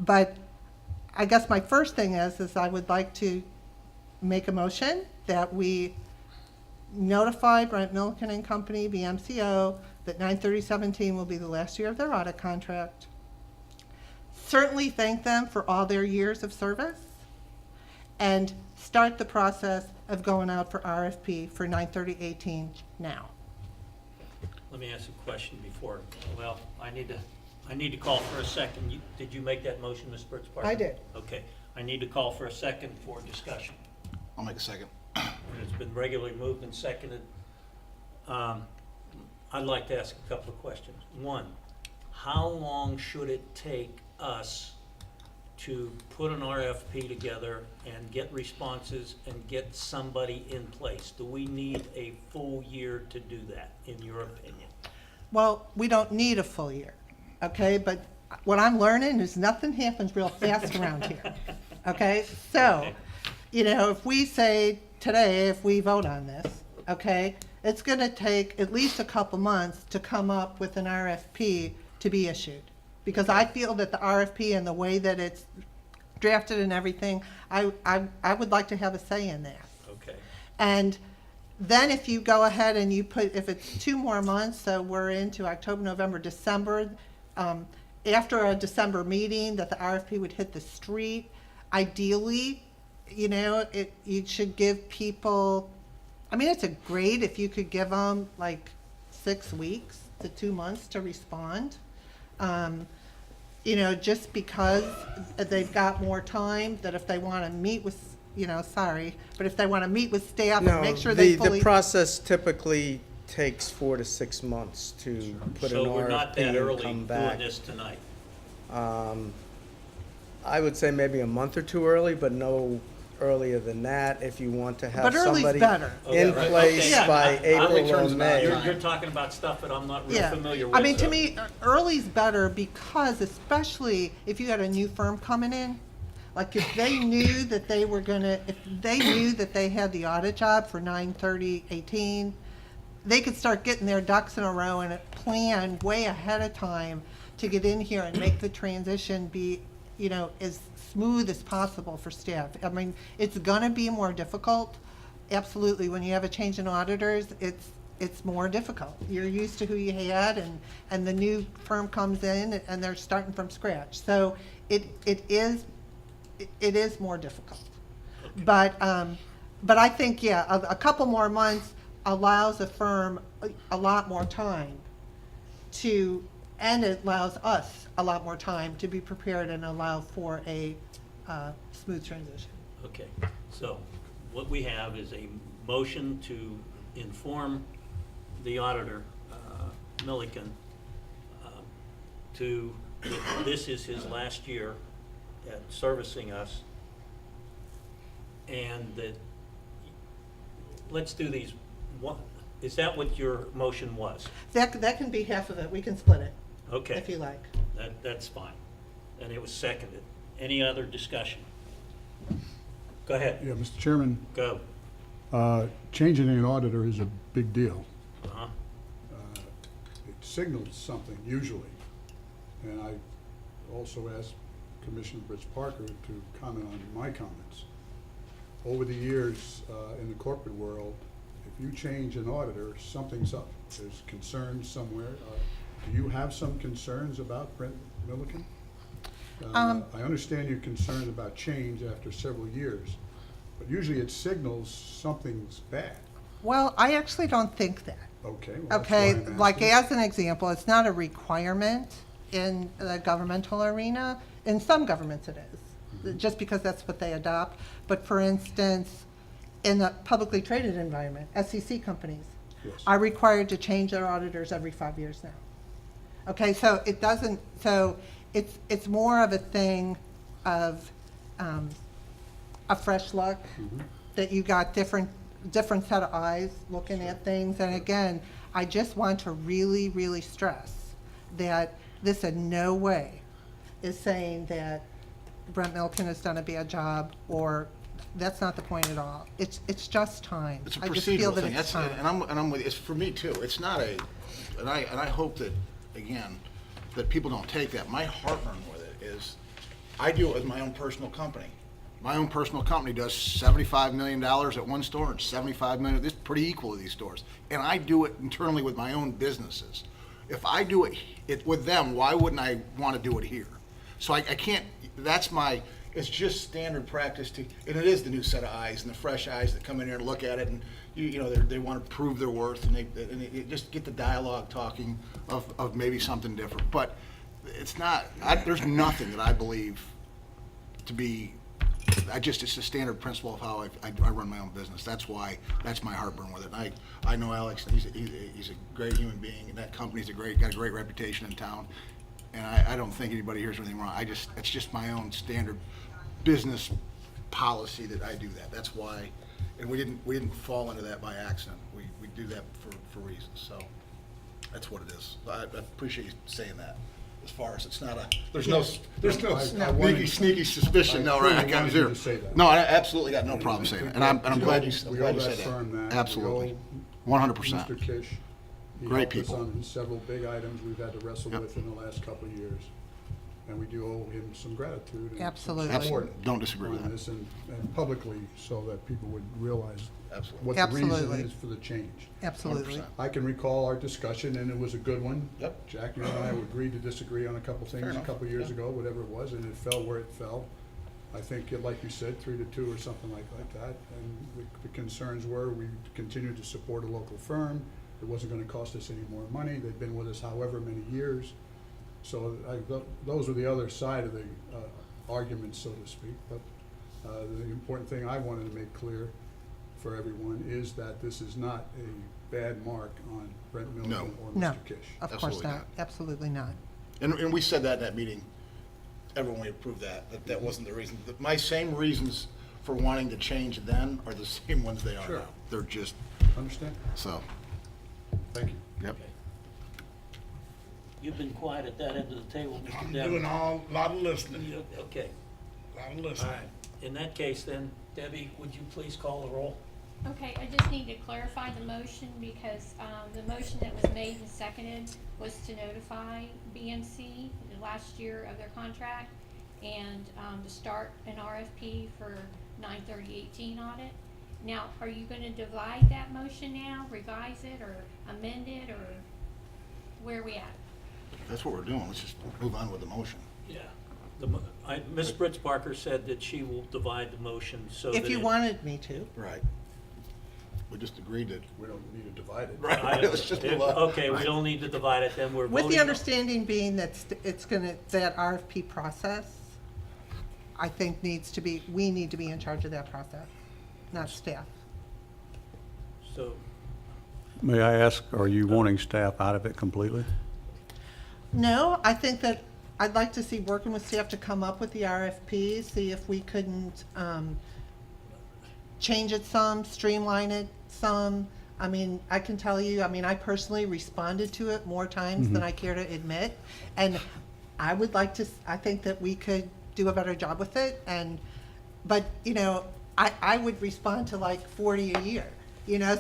But I guess my first thing is I would like to make a motion that we notify Brent Milliken and Company, BMCO, that 9/30/17 will be the last year of their audit contract. Certainly thank them for all their years of service, and start the process of going out for RFP for 9/30/18 now. Let me ask a question before, well, I need to call for a second. Did you make that motion, Ms. Brooks Parker? I did. Okay, I need to call for a second for discussion. I'll make a second. It's been regularly moved and seconded. I'd like to ask a couple of questions. One, how long should it take us to put an RFP together and get responses and get somebody in place? Do we need a full year to do that, in your opinion? Well, we don't need a full year, okay? But what I'm learning is nothing happens real fast around here, okay? So, you know, if we say today, if we vote on this, okay, it's going to take at least a couple months to come up with an RFP to be issued. Because I feel that the RFP and the way that it's drafted and everything, I would like to have a say in that. Okay. And then if you go ahead and you put, if it's 2 more months, so we're into October, November, December, after a December meeting, that the RFP would hit the street, ideally, you know, you should give people, I mean, it's great if you could give them like 6 weeks to 2 months to respond. You know, just because they've got more time, that if they want to meet with, you know, sorry, but if they want to meet with staff and No, make sure they fully. the process typically takes 4 to 6 months to put an So we're not RFP that and early come doing back. this tonight. I would say maybe a month or 2 early, but no earlier than that, if you want to have But early's somebody better. in Okay, place okay. by I'm April or returns about May. time. You're talking about stuff that I'm not real Yeah, familiar with. I mean, to so- me, early's better because especially if you had a new firm coming in, like if they knew that they were gonna, if they knew that they had the audit job for 9/30/18, they could start getting their ducks in a row and plan way ahead of time to get in here and make the transition be, you know, as smooth as possible for staff. I mean, it's gonna be more difficult, absolutely. When you have a change in auditors, it's more difficult. You're used to who you had, and the new firm comes in and they're starting from scratch. So it is more difficult. But I think, yeah, a couple more months allows a firm a lot more time to, and it allows us a lot more time to be prepared and allow for a smooth transition. Okay, so what we have is a motion to inform the auditor, Milliken, that this is his last year at servicing us, and that, let's do these, is that what your motion was? That can be half of it. We can split it Okay. if you like. That's fine. And it was seconded. Any other discussion? Go ahead. Yeah, Mr. Chairman, Go. changing an auditor is a big deal. Uh-huh. It signals something usually. And I also asked Commissioner Brits Parker to comment on my comments. Over the years, in the corporate world, if you change an auditor, something's up. There's concerns somewhere. Do you have some concerns about Brent Milliken? I understand you're concerned about change after several years, but usually it signals something's bad. Well, I actually don't think that. Okay, well, that's Okay, why I'm like asking. as an example, it's not a requirement in the governmental arena. In some governments it is, just because that's what they adopt. But for instance, in the publicly traded environment, SEC companies Yes. are required to change their auditors every 5 years now. Okay, so it doesn't, so it's more of a thing of a fresh look, that you got different set of eyes looking at things. And again, I just want to really, really stress that this in no way is saying that Brent Milliken has done a bad job, or that's not the point at all. It's just time. It's a I just feel procedural that thing. it's That's, time. and I'm with, it's for me too. It's not a, and I hope that, again, that people don't take that. My heartburn with it is, I do it with my own personal company. My own personal company does $75 million at one store and $75 million, it's pretty equal to these stores. And I do it internally with my own businesses. If I do it with them, why wouldn't I want to do it here? So I can't, that's my, it's just standard practice to, and it is the new set of eyes and the fresh eyes that come in here and look at it, and you know, they want to prove their worth, and they just get the dialogue talking of maybe something different. But it's not, there's nothing that I believe to be, it's a standard principle of how I run my own business. That's why, that's my heartburn with it. And I know Alex, he's a great human being, and that company's got a great reputation in town. And I don't think anybody hears anything wrong. It's just my own standard business policy that I do that. That's why, and we didn't fall into that by accident. We do that for reasons. So that's what it is. I appreciate you saying that. As far as it's not a, there's no I wanted- sneaky suspicion. No, I right? I truly got wanted zero. you to say that. No, I absolutely got no problem saying it, and I'm glad you We owe said that firm that. that. Absolutely, We owe 100%. Mr. Kish. He Great helped us people. on several big items we've had to wrestle Yep. with in the last couple of years. And we do owe him some gratitude. and some Absolutely. support Absolutely. Don't disagree with on that. this, and publicly, so that people would realize Absolutely. what the reason Absolutely. is for the change. Absolutely. 100%. I can recall our discussion, and it was a good one. Yep. Jack, you and I agreed to disagree on a couple Fair things a enough. couple years Yeah. ago, whatever it was, and it fell where it fell. I think, like you said, 3-2 or something like that. And the concerns were, we continued to support a local firm. It wasn't gonna cost us any more money. They've been with us however many years. So those were the other side of the argument, so to speak. But the important thing I wanted to make clear for everyone is that this is not a bad mark on Brent Milliken or No, Mr. Kish. of course Absolutely not. not. Absolutely not. And we said that in that meeting, everyone, we approved that wasn't the reason. My same reasons for wanting to change then are the same ones they are Sure. now. They're just, Understand? so, Thank you. yep. You've been quiet at that end of the table, Mr. I'm Devon. doing a lot of listening, Okay, a lot of all listening. right. In that case then, Debbie, would you please call the roll? Okay, I just need to clarify the motion because, the motion that was made and seconded was to notify BNC the last year of their contract and, to start an RFP for 9/30/18 audit. Now, are you gonna divide that motion now, revise it, or amend it, or where are we at? That's what we're doing. Let's just move on with the motion. Yeah. Ms. Brits Parker said that she will divide the motion so that. If you wanted me to. Right. We just agreed that. We don't need to divide it. Right, let's just move on. Okay, we don't need to divide it, then we're voting. With the understanding being that it's gonna, that RFP process, I think we need to be in charge of that process, not staff. So, May I ask, are you wanting staff out of it completely? No, I think that I'd like to see working with staff to come up with the RFP, see if we couldn't, change it some, streamline it some. I mean, I can tell you, I personally responded to it more times than I care to admit. And I would like to, I think that we could do a better job with it. But, I would respond to like 40 a year,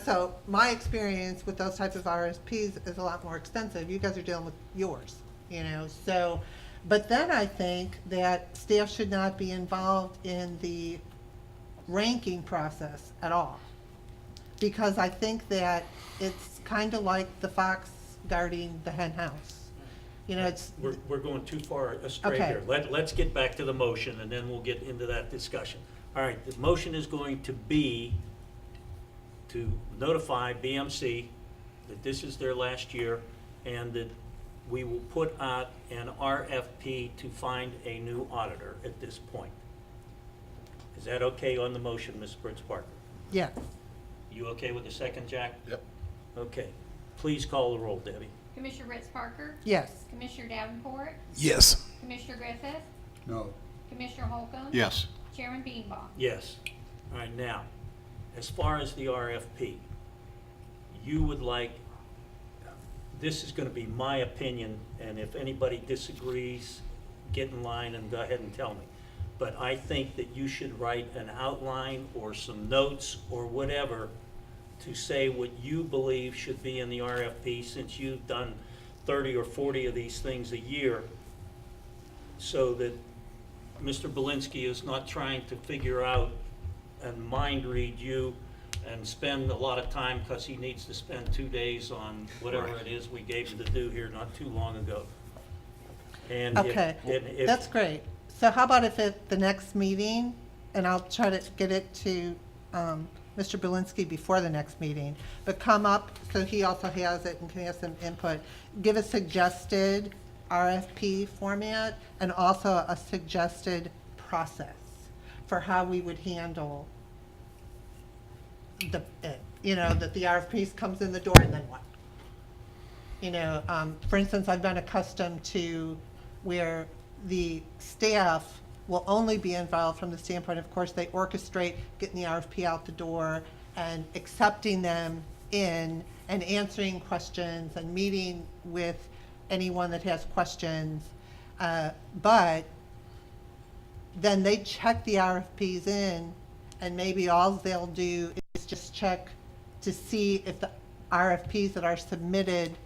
so my experience with those types of RFPs is a lot more extensive. You guys are dealing with yours, so, but then I think that staff should not be involved in the ranking process at all. Because I think that it's kind of like the fox guarding the hen house. It's. we're going too far astray Okay. here. Let's get back to the motion, and then we'll get into that discussion. All right, the motion is going to be to notify BMC that this is their last year, and that we will put out an RFP to find a new auditor at this point. Is that okay on the motion, Ms. Brits Parker? Yeah. You okay with the second, Jack? Yep. Okay. Please call the roll, Debbie. Commissioner Ritz Parker? Yes. Commissioner Davenport? Yes. Commissioner Griffith? No. Commissioner Holcomb? Yes. Chairman Beanbaum? Yes. All right, now, as far as the RFP, you would like, this is gonna be my opinion, and if anybody disagrees, get in line and go ahead and tell me. But I think that you should write an outline or some notes or whatever to say what you believe should be in the RFP, since you've done 30 or 40 of these things a year, so that Mr. Belinsky is not trying to figure out and mind read you and spend a lot of time, because he needs to spend 2 days on whatever it is we gave him to do here not too long ago. And Okay, if that's great. So how about if at the next meeting, and I'll try to get it to Mr. Belinsky before the next meeting, but come up so he also has it and can have some input. Give a suggested RFP format and also a suggested process for how we would handle that the RFPs comes in the door and then what? For instance, I've been accustomed to where the staff will only be involved from the standpoint, of course, they orchestrate getting the RFP out the door and accepting them in and answering questions and meeting with anyone that has questions. But then they check the RFPs in, and maybe all they'll do is just check to see if the RFPs that are submitted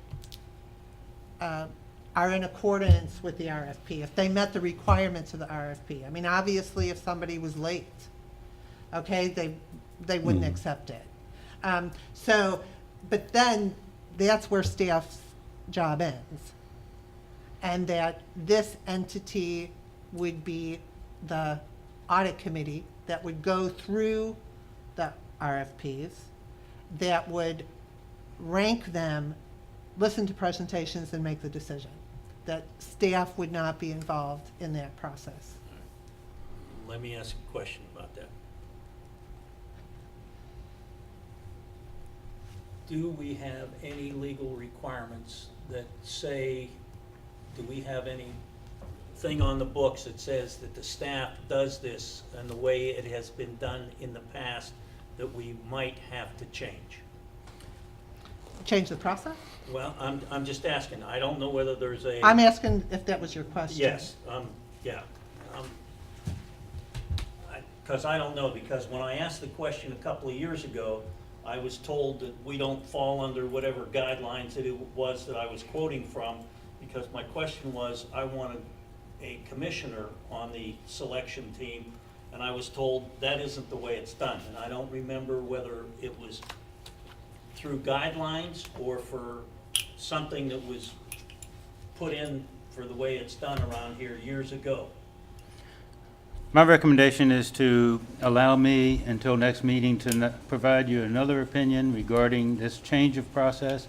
are in accordance with the RFP, if they met the requirements of the RFP. Obviously, if somebody was late, okay, they wouldn't accept it. But then that's where staff's job ends. And that this entity would be the audit committee that would go through the RFPs, that would rank them, listen to presentations, and make the decision. That staff would not be involved in that process. let me ask a question about that. Do we have any legal requirements that say, do we have anything on the books that says that the staff does this and the way it has been done in the past that we might have to change? Change the process? Well, I'm just asking. I don't know whether there's a. I'm asking if that was your question. Yes, yeah. Because I don't know, because when I asked the question a couple of years ago, I was told that we don't fall under whatever guidelines that it was that I was quoting from, because my question was, I wanted a commissioner on the selection team And I was told that isn't the way it's done. And I don't remember whether it was through guidelines or for something that was put in for the way it's done around here years ago. My recommendation is to allow me until next meeting to provide you another opinion regarding this change of process,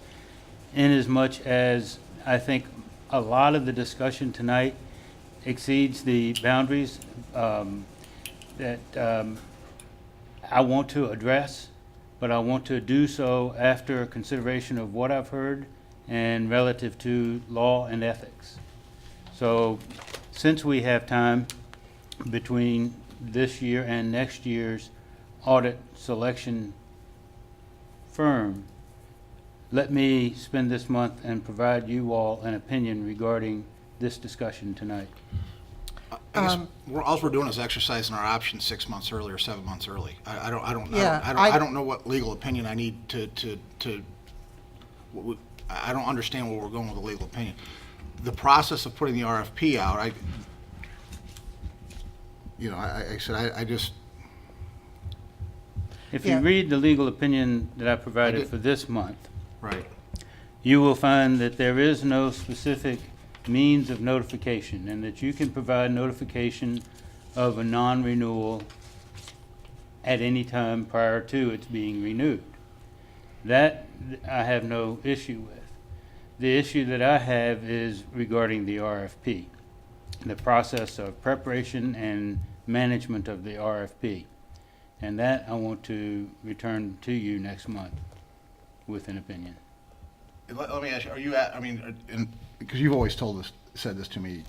inasmuch as I think a lot of the discussion tonight exceeds the boundaries that I want to address, but I want to do so after consideration of what I've heard and relative to law and ethics. So since we have time between this year and next year's audit selection firm, let me spend this month and provide you all an opinion regarding this discussion tonight. I guess all we're doing is exercising our options 6 months early or 7 months early. I don't know what legal opinion I need I don't understand where we're going with the legal opinion. The process of putting the RFP out, I just. If Yeah. you read the legal opinion that I I provided did. for this month, Right. you will find that there is no specific means of notification, and that you can provide notification of a non-renewal at any time prior to its being renewed. That I have no issue with. The issue that I have is regarding the RFP, the process of preparation and management of the RFP. And that I want to return to you next month with an opinion. Let me ask you, are you because you've always said this to me,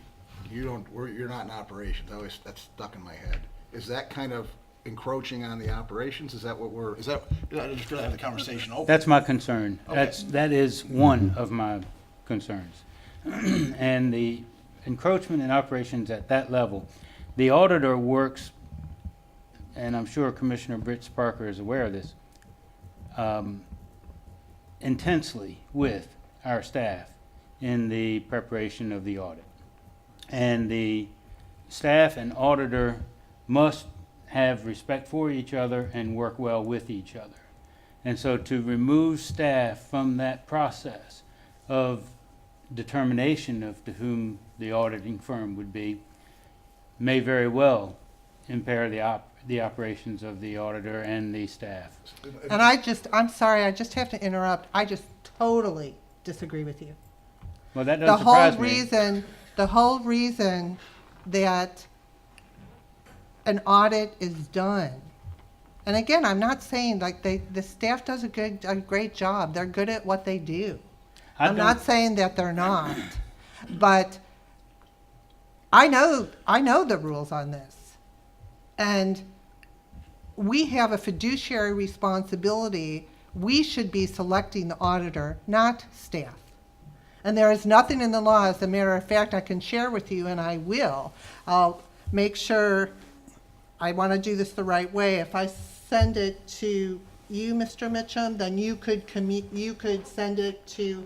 you're not in operations. That's stuck in my head. Is that kind of encroaching on the operations? I just really have the conversation open. That's my concern. Okay. That is one of my concerns. And the encroachment in operations at that level, the auditor works, and I'm sure Commissioner Brits Parker is aware of this, intensely with our staff in the preparation of the audit. And the staff and auditor must have respect for each other and work well with each other. And so to remove staff from that process of determination of to whom the auditing firm would be may very well impair the operations of the auditor and the staff. And I'm sorry, I just have to interrupt. I just totally disagree with you. Well, that doesn't surprise me. The whole reason that an audit is done, and again, I'm not saying like the staff does a great job. They're good at what they do. I'm not saying that they're not, but I know the rules on this, and we have a fiduciary responsibility. We should be selecting the auditor, not staff. And there is nothing in the law, as a matter of fact, I can share with you, and I will. I'll make sure I want to do this the right way. If I send it to you, Mr. Mitchum, then you could send it to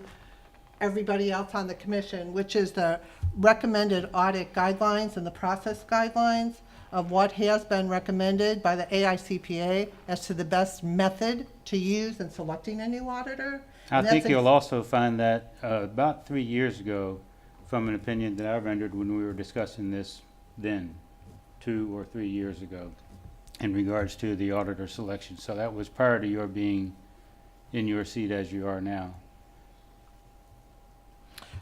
everybody else on the commission, which is the recommended audit guidelines and the process guidelines of what has been recommended by the AICPA as to the best method to use in selecting a new auditor. I think you'll also find that about 3 years ago, from an opinion that I rendered when we were discussing this then, 2 or 3 years ago, in regards to the auditor selection. So that was prior to your being in your seat as you are now.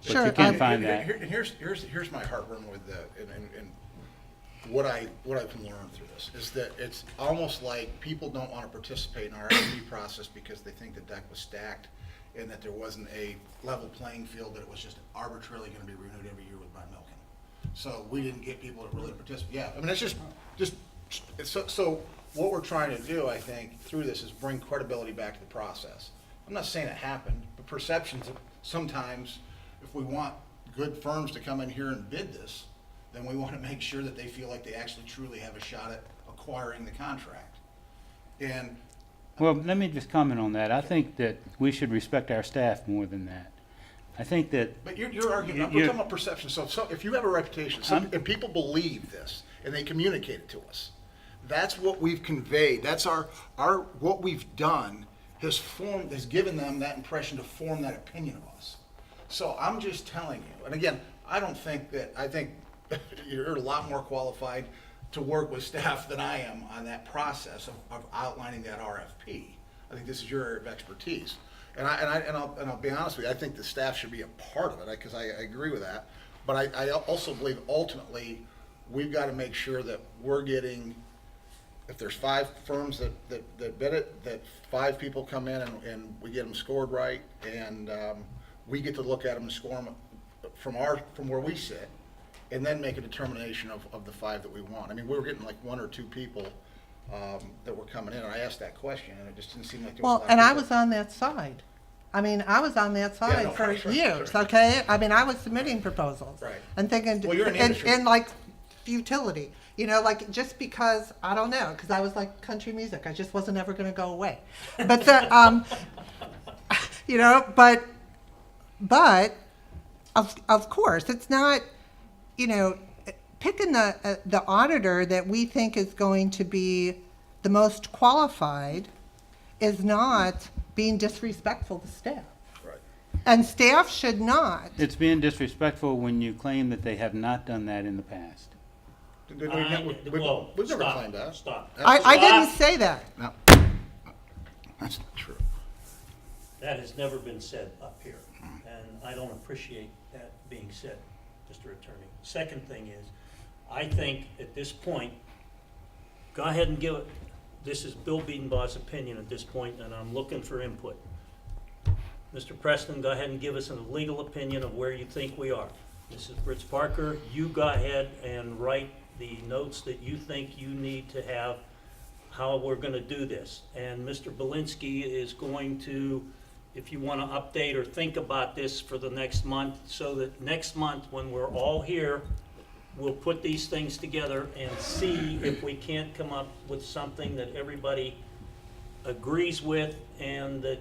But Sure, you can find that. Here's my heartburn with that, and what I've learned through this is that it's almost like people don't want to participate in our RFP process because they think the deck was stacked and that there wasn't a level playing field, that it was just arbitrarily going to be renewed every year with Bob Milken. So we didn't get people to really participate. Yeah, I mean, it's just so what we're trying to do, I think, through this is bring credibility back to the process. I'm not saying it happened, but perceptions of sometimes, if we want good firms to come in here and bid this, then we want to make sure that they feel like they actually truly have a shot at acquiring the contract. And Well, let me just comment on that. I think that we should respect our staff more than that. I think that. But you're arguing, we're talking about perception. So if you have a reputation, and people believe this, and they communicate it to us, That's what we've conveyed. That's what we've done has given them that impression to form that opinion of us. So I'm just telling you, and again, I think you're a lot more qualified to work with staff than I am on that process of outlining that RFP. I think this is your area of expertise. And I'll be honest with you, I think the staff should be a part of it, because I agree with that. But I also believe ultimately, we've got to make sure that we're getting, if there's 5 firms that bid it, that 5 people come in and we get them scored right, and we get to look at them and score them from where we sit, and then make a determination of the 5 that we want. I mean, we were getting like 1 or 2 people that were coming in, and I asked that question, and it just didn't seem like there was a lot Well, of and I people. was on that side. I mean, I was on that Yeah, side no, for right, years, sure. okay? I mean, I was submitting proposals. Right. And thinking, Well, you're in the industry. and like futility, like just because, I don't know, because I was like country music, I just wasn't ever gonna go away. But but of course, it's not, picking the auditor that we think is going to be the most qualified is not being disrespectful to staff. Right. And staff should not. It's being disrespectful when you claim that they have not done that in the past. We've never claimed that. Stop. I didn't say that. No, that's not true. That has never been said up here, and I don't appreciate that being said, Mr. Attorney. Second thing is, I think at this point, go ahead and give it, this is Bill Bedenbaugh's opinion at this point, and I'm looking for input. Mr. Preston, go ahead and give us a legal opinion of where you think we are. Mrs. Brits Parker, you go ahead and write the notes that you think you need to have, how we're gonna do this. And Mr. Belinsky is going to, if you wanna update or think about this for the next month, so that next month, when we're all here, we'll put these things together and see if we can't come up with something that everybody agrees with and that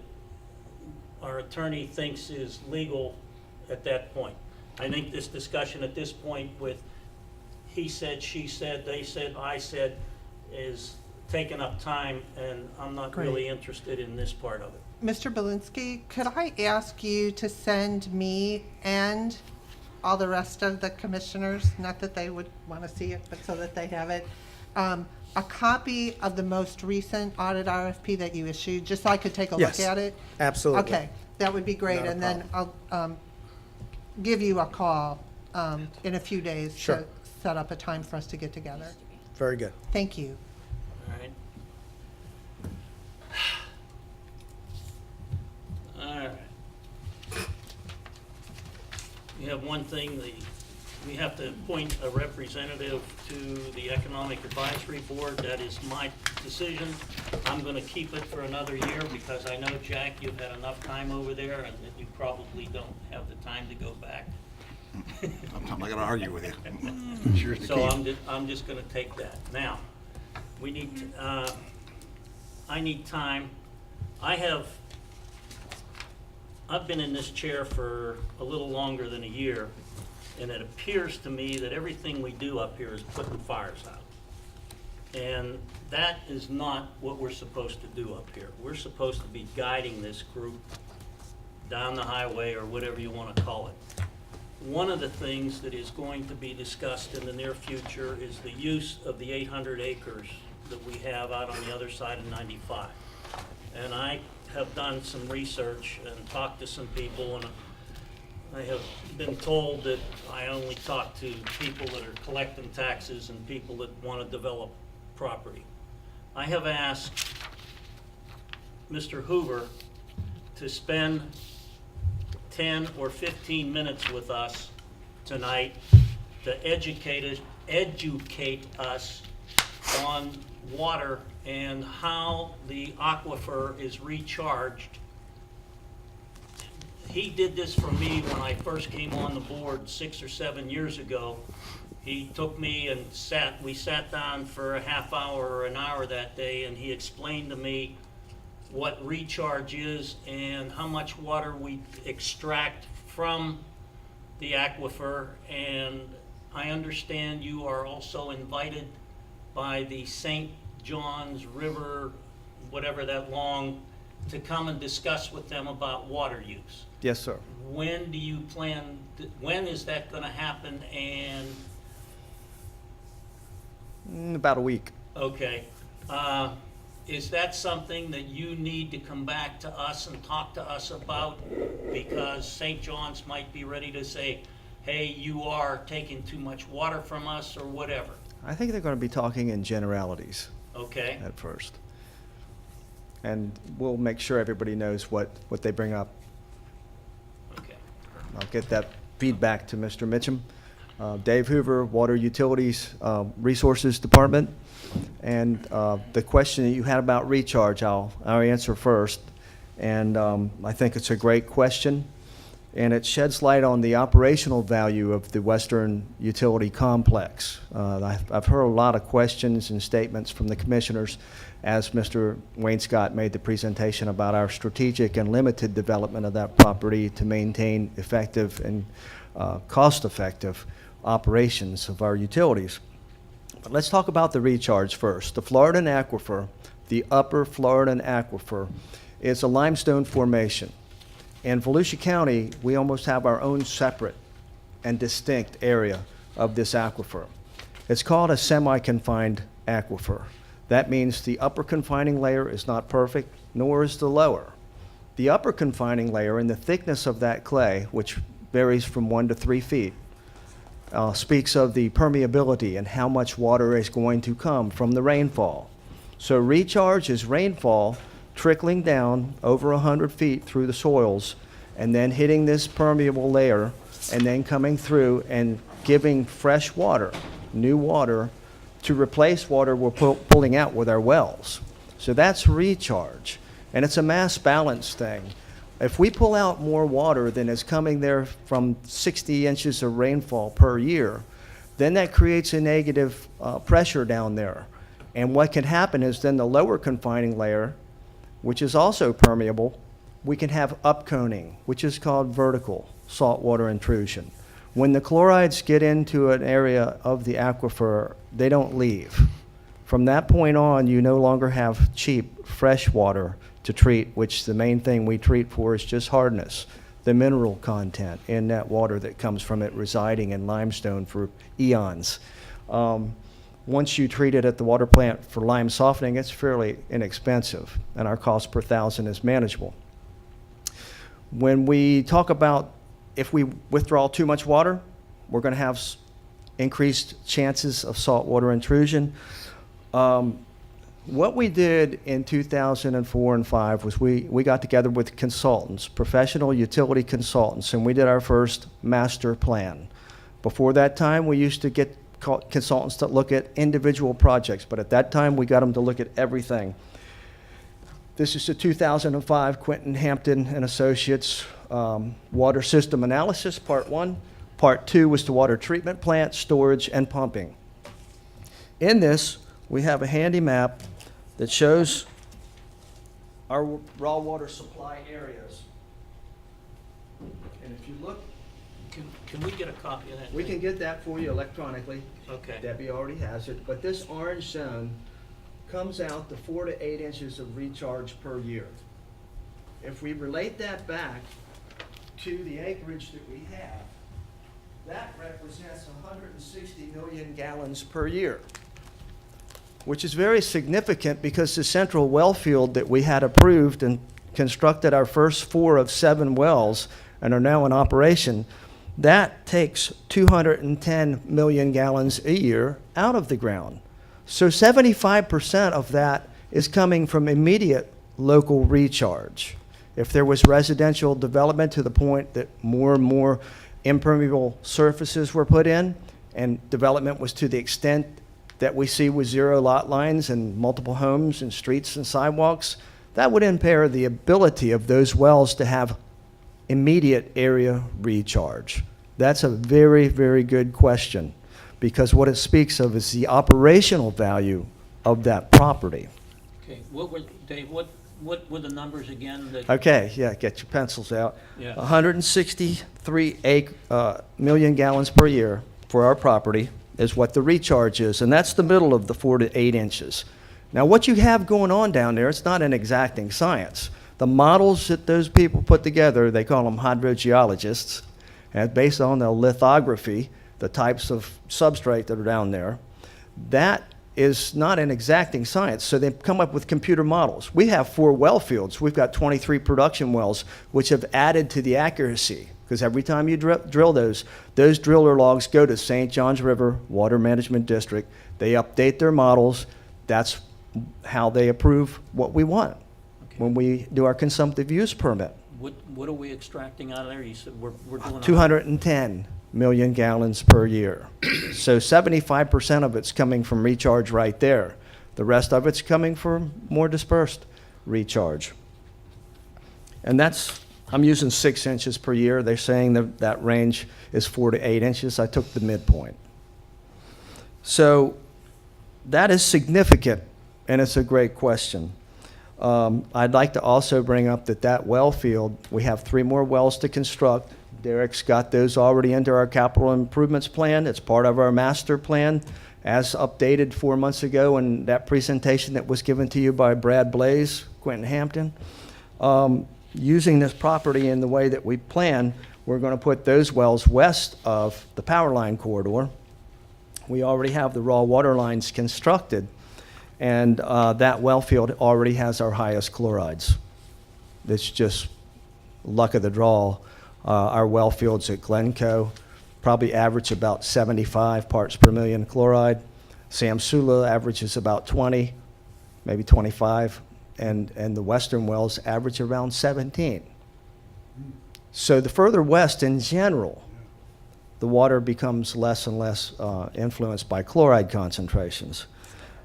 our attorney thinks is legal at that point. I think this discussion at this point with he said, she said, they said, I said, is taking up time, and I'm not really interested in this part of it. Mr. Belinsky, could I ask you to send me and all the rest of the commissioners, not that they would want to see it, but so that they have it, a copy of the most recent audit RFP that you issued, just so I could take a look Yes, at it? absolutely. Okay, that would be great, Not a and then I'll give you a call in a few days Sure. to set up a time for us to get together. Very good. Thank you. All right. All right. We have one thing, we have to appoint a representative to the Economic Advisory Board. That is my decision. I'm gonna keep it for another year because I know, Jack, you've had enough time over there and that you probably don't have the time to go back. I'm not gonna argue with you. Sure as the So key. I'm just gonna take that. Now, we need, I need time. I've been in this chair for a little longer than a year, and it appears to me that everything we do up here is putting fires out. And that is not what we're supposed to do up here. We're supposed to be guiding this group down the highway, or whatever you wanna call it. One of the things that is going to be discussed in the near future is the use of the 800 acres that we have out on the other side of 95. And I have done some research and talked to some people, and I have been told that I only talk to people that are collecting taxes and people that want to develop property. I have asked Mr. Hoover to spend 10 or 15 minutes with us tonight to educate us on water and how the aquifer is recharged. He did this for me when I first came on the board 6 or 7 years ago. He took me and we sat down for a half hour or an hour that day, and he explained to me what recharge is and how much water we extract from the aquifer. And I understand you are also invited by the St. John's River, whatever that long, to come and discuss with them about water use. Yes, sir. When do you plan, when is that gonna happen, and, About a week. okay, is that something that you need to come back to us and talk to us about? Because St. John's might be ready to say, hey, you are taking too much water from us, or whatever, I think they're going to be talking in generalities okay? at first. And we'll make sure everybody knows what they bring up. Okay. I'll get that feedback to Mr. Mitchum. Dave Hoover, Water Utilities Resources Department. And the question that you had about recharge, I'll answer first. And I think it's a great question. And it sheds light on the operational value of the Western Utility Complex. I've heard a lot of questions and statements from the commissioners as Mr. Wayne Scott made the presentation about our strategic and limited development of that property to maintain effective and cost-effective operations of our utilities. But let's talk about the recharge first. The Floridan Aquifer, the Upper Floridan Aquifer, is a limestone formation. In Volusia County, we almost have our own separate and distinct area of this aquifer. It's called a semi-confined aquifer. That means the upper confining layer is not perfect, nor is the lower. The upper confining layer and the thickness of that clay, which varies from 1 to 3 feet, speaks of the permeability and how much water is going to come from the rainfall. So recharge is rainfall trickling down over 100 feet through the soils and then hitting this permeable layer and then coming through and giving fresh water, new water, to replace water we're pulling out with our wells. So that's recharge. And it's a mass balance thing. If we pull out more water than is coming there from 60 inches of rainfall per year, then that creates a negative pressure down there. And what can happen is then the lower confining layer, which is also permeable, we can have upconing, which is called vertical saltwater intrusion. When the chlorides get into an area of the aquifer, they don't leave. From that point on, you no longer have cheap, fresh water to treat, which the main thing we treat for is just hardness, the mineral content in that water that comes from it residing in limestone for eons. Once you treat it at the water plant for lime softening, it's fairly inexpensive, and our cost per thousand is manageable. When we talk about if we withdraw too much water, we're going to have increased chances of saltwater intrusion. What we did in 2004 and 5 was we got together with consultants, professional utility consultants, and we did our first master plan. Before that time, we used to get consultants to look at individual projects, but at that time, we got them to look at everything. This is the 2005 Quentin Hampton and Associates Water System Analysis, Part 1. Part 2 was the water treatment plant, storage, and pumping. In this, we have a handy map that shows our raw water supply areas. And if you look, Can we get a copy of that? we can get that for you electronically. Okay. Debbie already has it, but this orange zone comes out to 4 to 8 inches of recharge per year. If we relate that back to the acreage that we have, that represents 160 million gallons per year, which is very significant because the central well field that we had approved and constructed our first 4 of 7 wells and are now in operation, that takes 210 million gallons a year out of the ground. So 75% of that is coming from immediate local recharge. If there was residential development to the point that more and more impermeable surfaces were put in, and development was to the extent that we see with 0 lot lines and multiple homes and streets and sidewalks, that would impair the ability of those wells to have immediate area recharge. That's a very, very good question, because what it speaks of is the operational value of that property. Okay, Dave, what were the numbers again that? Okay, yeah, get your pencils out. Yeah. 163 million gallons per year for our property. is what the recharge is, and that's the middle of the 4 to 8 inches. Now, what you have going on down there, it's not an exacting science. The models that those people put together, they call them hydrogeologists, and based on the lithography, the types of substrate that are down there, that is not an exacting science. So they've come up with computer models. We have 4 well fields. We've got 23 production wells, which have added to the accuracy, because every time you drill those driller logs go to St. Johns River Water Management District. They update their models. That's how they approve what we want when we do our consumptive use permit. What are we extracting out of there? You said we're doing. 210 million gallons per year. So 75% of it's coming from recharge right there. The rest of it's coming from more dispersed recharge. And that's, I'm using 6 inches per year. They're saying that range is 4 to 8 inches. I took the midpoint. So that is significant, and it's a great question. I'd like to also bring up that well field, we have 3 more wells to construct. Derek's got those already into our capital improvements plan. It's part of our master plan as updated 4 months ago in that presentation that was given to you by Brad Blaze, Quentin Hampton. Using this property in the way that we plan, we're going to put those wells west of the power line corridor. We already have the raw water lines constructed, and that well field already has our highest chlorides. It's just luck of the draw. Our well fields at Glencoe probably average about 75 parts per million chloride. Samsula averages about 20, maybe 25, and the western wells average around 17. So the further west in general, the water becomes less and less influenced by chloride concentrations.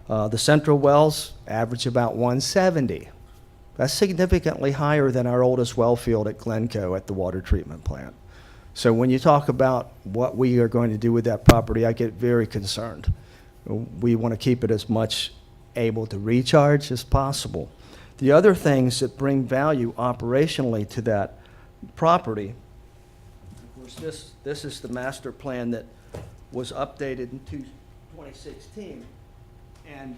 The central wells average about 170. That's significantly higher than our oldest well field at Glencoe at the water treatment plant. So when you talk about what we are going to do with that property, I get very concerned. We want to keep it as much able to recharge as possible. The other things that bring value operationally to that property, of course, this is the master plan that was updated in 2016. And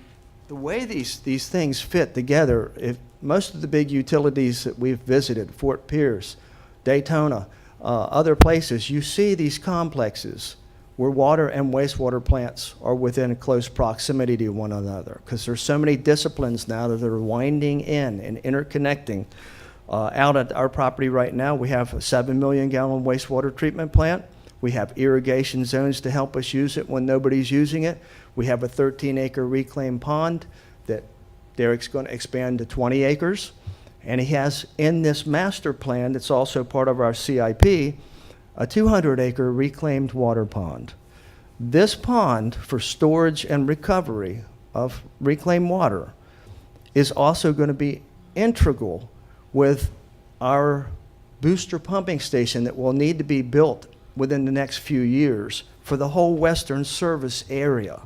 the way these things fit together, if most of the big utilities that we've visited, Fort Pierce, Daytona, other places, you see these complexes where water and wastewater plants are within close proximity to one another, because there's so many disciplines now that are winding in and interconnecting. Out at our property right now, we have a 7 million gallon wastewater treatment plant. We have irrigation zones to help us use it when nobody's using it. We have a 13-acre reclaimed pond that Derek's going to expand to 20 acres. And he has in this master plan that's also part of our CIP, a 200-acre reclaimed water pond. This pond for storage and recovery of reclaimed water is also going to be integral with our booster pumping station that will need to be built within the next few years for the whole Western Service area.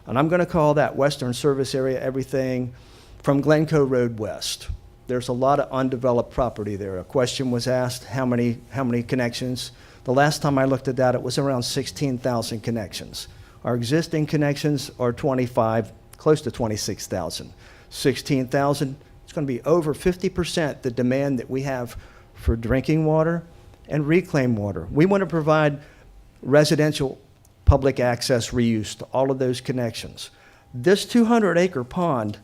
And I'm going to call that Western Service area everything from Glencoe Road West. There's a lot of undeveloped property there. A question was asked, how many connections? The last time I looked at that, it was around 16,000 connections. Our existing connections are 25, close to 26,000. 16,000, it's going to be over 50% the demand that we have for drinking water and reclaimed water. We want to provide residential public access reuse to all of those connections. This 200-acre pond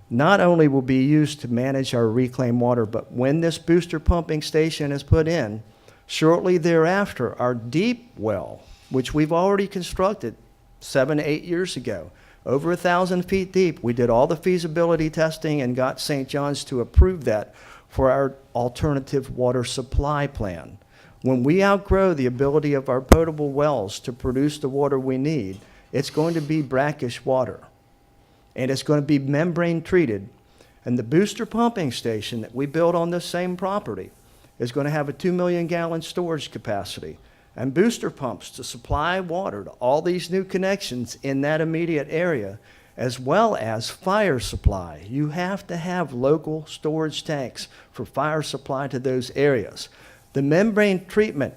not only will be used to manage our reclaimed water, but when this booster pumping station is put in, shortly thereafter, our deep well, which we've already constructed 7 to 8 years ago, over 1,000 feet deep, we did all the feasibility testing and got St. John's to approve that for our alternative water supply plan. When we outgrow the ability of our potable wells to produce the water we need, it's going to be brackish water. And it's going to be membrane treated. And the booster pumping station that we built on this same property is going to have a 2 million gallon storage capacity and booster pumps to supply water to all these new connections in that immediate area, as well as fire supply. You have to have local storage tanks for fire supply to those areas. The membrane treatment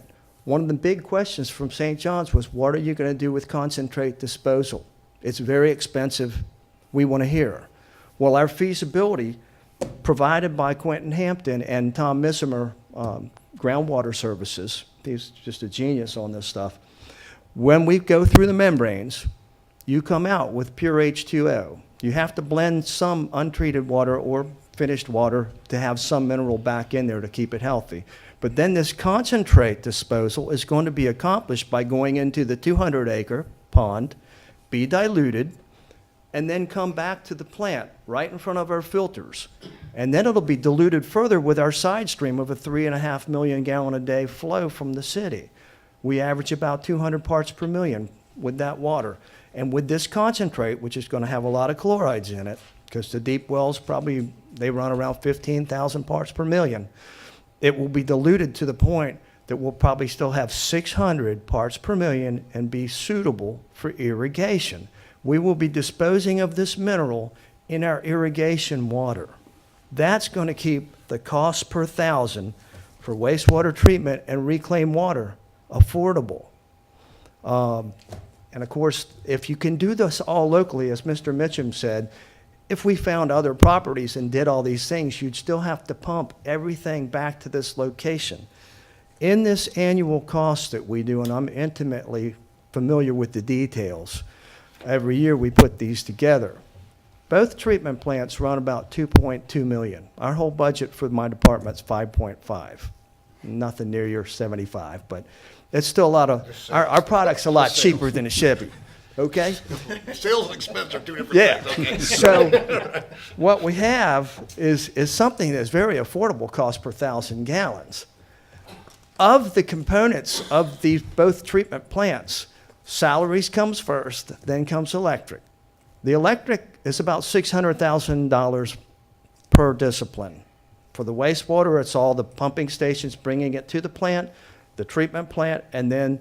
One of the big questions from St. John's was, what are you going to do with concentrate disposal? It's very expensive. We want to hear. Well, our feasibility provided by Quentin Hampton and Tom Missimer, Groundwater Services, he's just a genius on this stuff. When we go through the membranes, you come out with pure H2O. You have to blend some untreated water or finished water to have some mineral back in there to keep it healthy. But then this concentrate disposal is going to be accomplished by going into the 200-acre pond, be diluted, and then come back to the plant right in front of our filters. And then it'll be diluted further with our side stream of a 3.5 million gallon a day flow from the city. We average about 200 parts per million with that water. And with this concentrate, which is going to have a lot of chlorides in it, because the deep wells probably, they run around 15,000 parts per million, it will be diluted to the point that we'll probably still have 600 parts per million and be suitable for irrigation. We will be disposing of this mineral in our irrigation water. That's going to keep the cost per thousand for wastewater treatment and reclaimed water affordable. And of course, if you can do this all locally, as Mr. Mitchum said, if we found other properties and did all these things, you'd still have to pump everything back to this location. In this annual cost that we do, and I'm intimately familiar with the details, every year we put these together. Both treatment plants run about 2.2 million. Our whole budget for my department's 5.5. Nothing near your 75, but it's still a lot of, our product's a lot cheaper than a Chevy, okay? Sales and expense are two different Yeah. things, okay? So what we have is something that's very affordable, cost per 1,000 gallons. Of the components of these both treatment plants, salaries comes first, then comes electric. The electric is about $600,000 per discipline. For the wastewater, it's all the pumping stations bringing it to the plant, the treatment plant, and then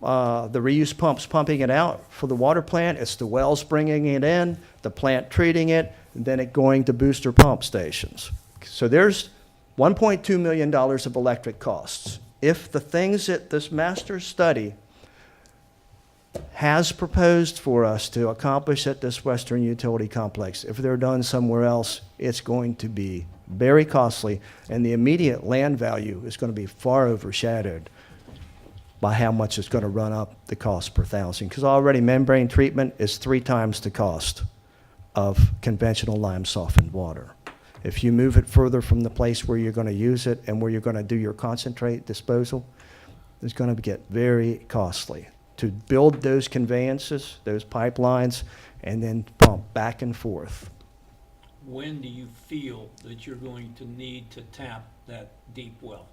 the reuse pumps pumping it out. For the water plant, it's the wells bringing it in, the plant treating it, and then it going to booster pump stations. So there's $1.2 million of electric costs. If the things that this master study has proposed for us to accomplish at this Western Utility Complex, if they're done somewhere else, it's going to be very costly, and the immediate land value is going to be far overshadowed by how much it's going to run up the cost per thousand. Because already membrane treatment is 3 times the cost of conventional lime softened water. If you move it further from the place where you're going to use it and where you're going to do your concentrate disposal, it's going to get very costly to build those conveyances, those pipelines, and then pump back and forth. When do you feel that you're going to need to tap that deep well?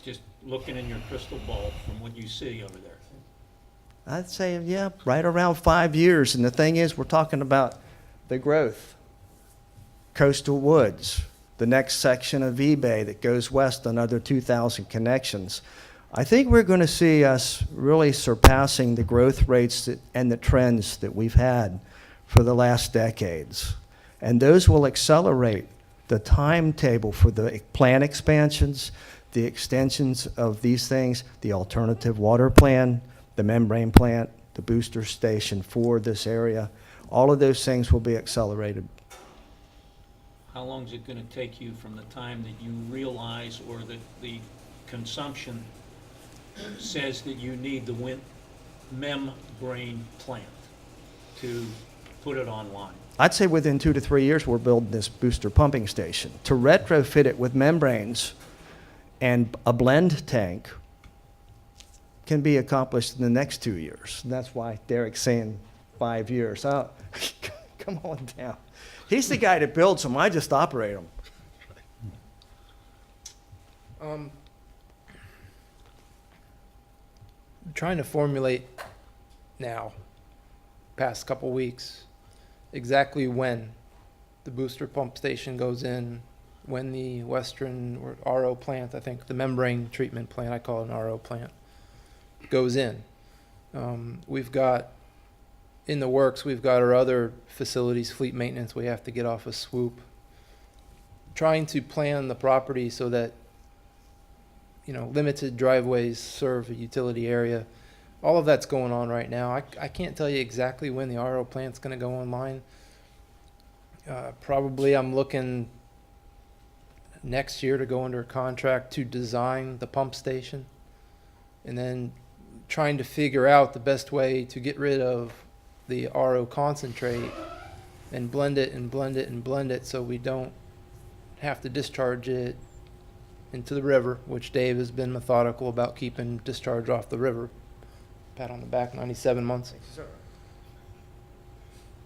Just looking in your crystal ball from what you see over there. I'd say, yeah, right around 5 years. And the thing is, we're talking about the growth. Coastal woods, the next section of V-Bay that goes west, another 2,000 connections. I think we're going to see us really surpassing the growth rates and the trends that we've had for the last decades. And those will accelerate the timetable for the plant expansions, the extensions of these things, the alternative water plan, the membrane plant, the booster station for this area. All of those things will be accelerated. How long is it going to take you from the time that you realize or that the consumption says that you need the membrane plant to put it online? I'd say within 2 to 3 years, we're building this booster pumping station. To retrofit it with membranes and a blend tank can be accomplished in the next 2 years. And that's why Derek's saying 5 years. Oh, come on down. He's the guy that builds them. I just operate them. I'm trying to formulate now, past couple weeks, exactly when the booster pump station goes in, when the Western or RO plant, I think the membrane treatment plant, I call it an RO plant, goes in. We've got, in the works, we've got our other facilities, fleet maintenance, we have to get off a swoop. Trying to plan the property so that limited driveways serve a utility area. All of that's going on right now. I can't tell you exactly when the RO plant's gonna go online. Probably I'm looking next year to go under a contract to design the pump station. And then trying to figure out the best way to get rid of the RO concentrate and blend it and blend it and blend it so we don't have to discharge it into the river, which Dave has been methodical about keeping discharge off the river. Pat on the back, 97 months.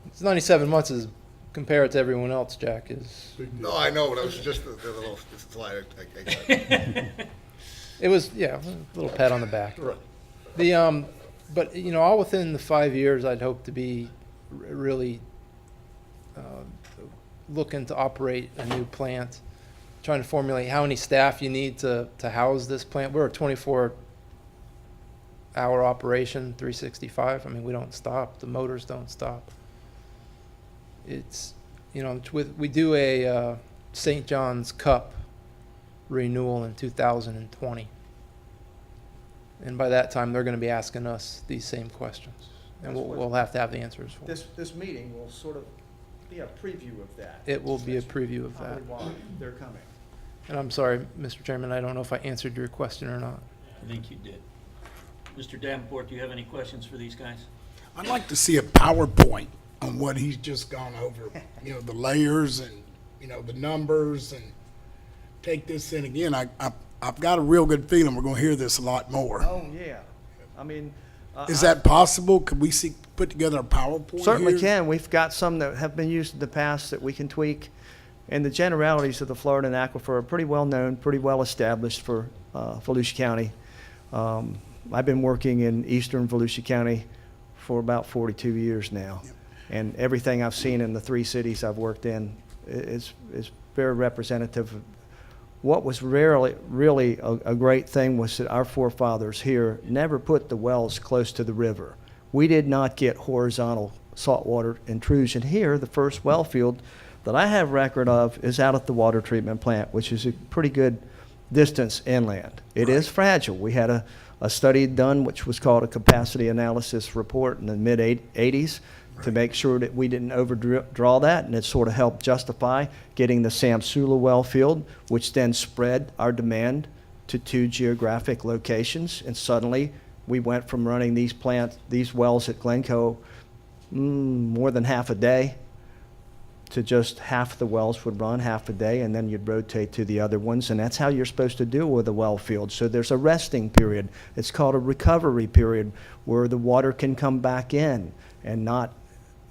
It's 97 months is compared to everyone else, Jack, is, No, I know, but it was just the little slide. I got it. it was, yeah, a little pat on the back. Right. The, but, all within the 5 years, I'd hope to be really looking to operate a new plant, trying to formulate how many staff you need to house this plant. We're a 24-hour operation, 365. I mean, we don't stop. The motors don't stop. It's, we do a St. John's Cup renewal in 2020. And by that time, they're going to be asking us these same questions. And we'll have to have the answers for it. This meeting will sort of be a preview of that. It will be a preview of that. Probably why they're coming. And I'm sorry, Mr. Chairman, I don't know if I answered your question or not. I think you did. Mr. Davenport, do you have any questions for these guys? I'd like to see a PowerPoint on what he's just gone over, the layers and, the numbers, and take this in again. I've got a real good feeling we're gonna hear this a lot more. Oh, yeah. I mean. Is that possible? Could we put together a PowerPoint Certainly here? can. We've got some that have been used in the past that we can tweak. And the generalities of the Florida aquifer are pretty well known, pretty well established for Volusia County. I've been working in eastern Volusia County for about 42 years now. Yep. And everything I've seen in the 3 cities I've worked in is very representative. What was really a great thing was that our forefathers here never put the wells close to the river. We did not get horizontal saltwater intrusion here. The first well field that I have record of is out at the water treatment plant, which is a pretty good distance inland. It is fragile. We had a study done which was called a capacity analysis report in the mid-80s to make sure that we didn't overdraw that, and it sort of helped justify getting the Samsula well field, which then spread our demand to 2 geographic locations. And suddenly we went from running these wells at Glencoe more than half a day to just half the wells would run half a day, and then you'd rotate to the other ones. And that's how you're supposed to do with a well field. So there's a resting period. It's called a recovery period, where the water can come back in and not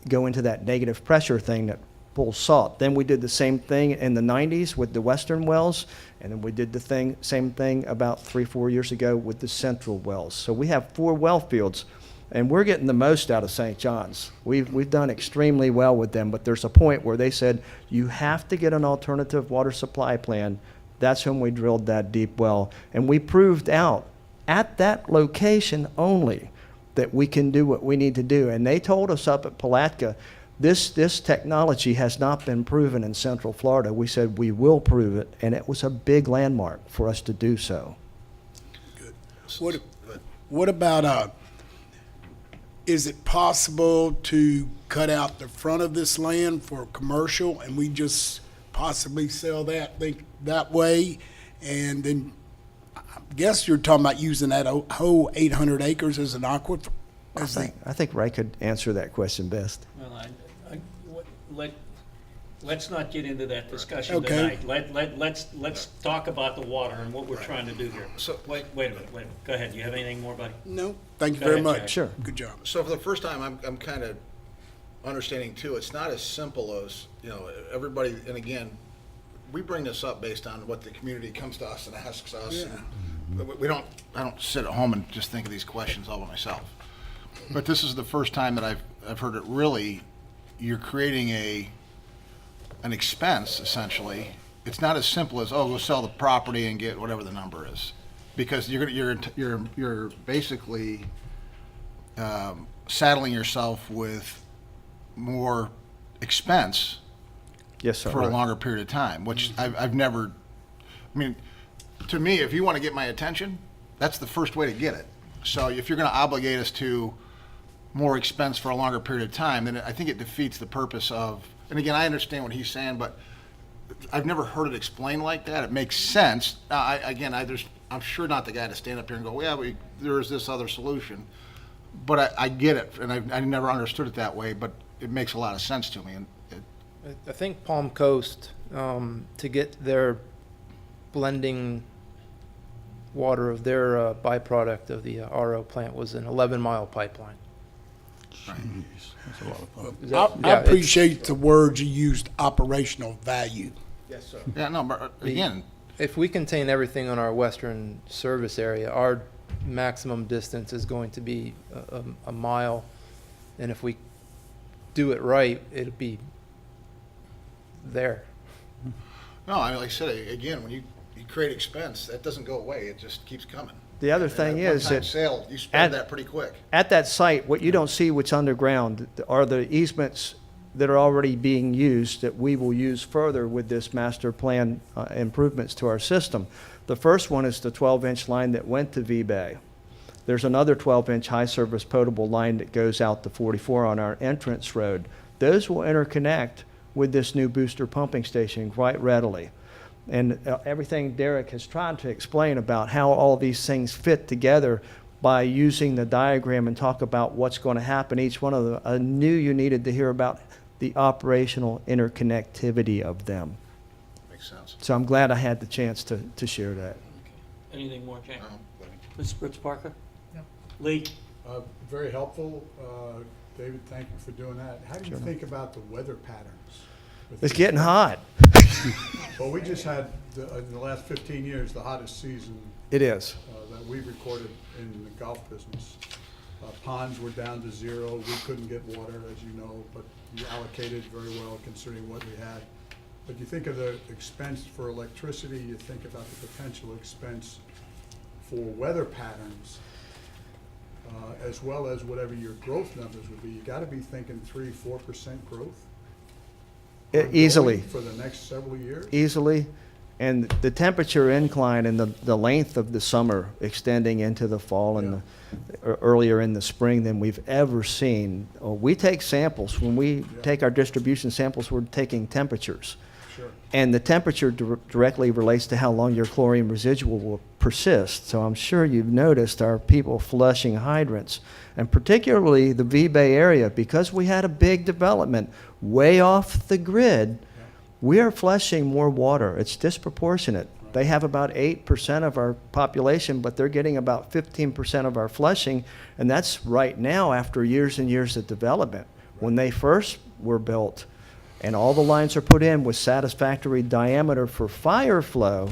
go into that negative pressure thing that pulls salt. Then we did the same thing in the 90s with the western wells, and then we did the same thing about 3-4 years ago with the central wells. So we have 4 well fields, and we're getting the most out of St. John's. We've done extremely well with them, but there's a point where they said, you have to get an alternative water supply plan. That's when we drilled that deep well. And we proved out at that location only that we can do what we need to do. And they told us up at Palatka, this technology has not been proven in Central Florida. We said we will prove it, and it was a big landmark for us to do so. Good. What about, is it possible to cut out the front of this land for commercial, and we just possibly sell that way? And then I guess you're talking about using that whole 800 acres as an aquifer? I think Ray could answer that question best. Well, let's not get into that discussion Okay. tonight. Let's talk about the water and what we're trying to do here. So, Wait a minute. Go ahead. You have anything more, buddy? No, thank you Go very ahead, much. Jack. Sure. Good job. so for the first time, I'm kind of understanding too, it's not as simple as, everybody, and again, we bring this up based on what the community comes to us and asks us. Yeah. And I don't sit at home and just think of these questions all by myself. But this is the first time that I've heard it really, you're creating an expense, essentially. It's not as simple as, go sell the property and get whatever the number is. Because you're basically saddling yourself with more expense Yes, sir. for a longer period of time, which I've never, I mean, to me, if you want to get my attention, that's the first way to get it. So if you're going to obligate us to more expense for a longer period of time, then I think it defeats the purpose of, and again, I understand what he's saying, but I've never heard it explained like that. It makes sense. I'm sure not the guy to stand up here and go, yeah, there is this other solution. But I get it, and I never understood it that way, but it makes a lot of sense to me. And I think Palm Coast, to get their blending water of their byproduct of the RO plant was an 11-mile pipeline. Jeez, that's a lot of fun. Is I that- yeah, it's- appreciate the words you used, operational value. Yes, sir. yeah, no, but again, If we contain everything on our western service area, our maximum distance is going to be a mile. And if we do it right, it'll be there. no, I mean, like I said, again, when you create expense, that doesn't go away. It just keeps coming. The other And thing that is one-time that sale, you spend at- that pretty quick. at that site, what you don't see what's underground are the easements that are already being used that we will use further with this master plan improvements to our system. The first one is the 12-inch line that went to V-Bay. There's another 12-inch high-service potable line that goes out to 44 on our entrance road. Those will interconnect with this new booster pumping station quite readily. And everything Derek has tried to explain about how all these things fit together by using the diagram and talk about what's going to happen, each one of them. I knew you needed to hear about the operational interconnectivity of them. Makes sense. So I'm glad I had the chance to share that. Anything more, Jack? No, Ms. Brits Parker? Yeah. Lee? Very helpful. David, thank you for doing that. How do you Sure. think about the weather patterns? with It's these- getting hot. Well, we just had, in the last 15 years, the hottest season It is. that we recorded in the golf business. Ponds were down to 0. We couldn't get water, as you know, but you allocated very well considering what we had. But you think of the expense for electricity, you think about the potential expense for weather patterns, as well as whatever your growth numbers would be. You gotta be thinking 3-4% growth. Easily. ongoing For the next several years. Easily. And the temperature incline and the length of the summer extending into the fall and earlier in the spring than we've ever seen. We take samples. When we take our distribution samples, we're taking temperatures. Sure. And the temperature directly relates to how long your chlorine residual will persist. So I'm sure you've noticed our people flushing hydrants, and particularly the V-Bay area, because we had a big development way off the grid, we are flushing more water. It's disproportionate. They have about 8% of our population, but they're getting about 15% of our flushing, and that's right now after years and years of development. When they first were built, and all the lines are put in with satisfactory diameter for fire flow,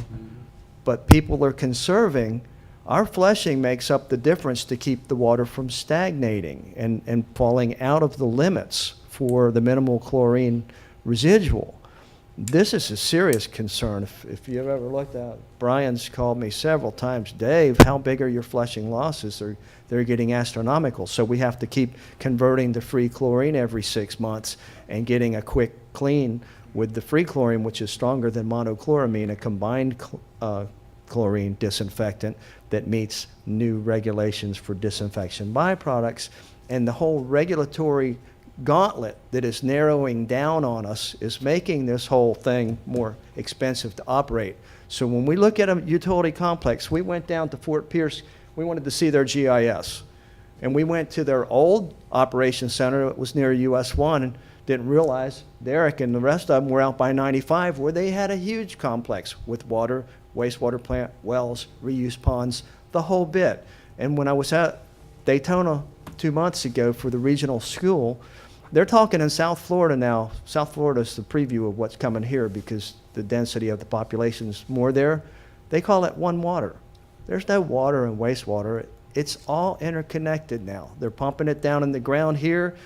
but people are conserving, our flushing makes up the difference to keep the water from stagnating and falling out of the limits for the minimal chlorine residual. This is a serious concern. If you've ever looked at, Brian's called me several times, Dave, how big are your flushing losses? They're getting astronomical. So we have to keep converting to free chlorine every 6 months and getting a quick clean with the free chlorine, which is stronger than monochloramine, a combined chlorine disinfectant that meets new regulations for disinfection byproducts. And the whole regulatory gauntlet that is narrowing down on us is making this whole thing more expensive to operate. So when we look at a utility complex, we went down to Fort Pierce, we wanted to see their GIS. And we went to their old operation center, it was near US 1, and didn't realize Derek and the rest of them were out by 95 where they had a huge complex with water, wastewater plant, wells, reuse ponds, the whole bit. And when I was at Daytona 2 months ago for the regional school, they're talking in South Florida now. South Florida is the preview of what's coming here because the density of the population is more there. They call it one water. There's no water and wastewater. It's all interconnected now. They're pumping it down in the ground here.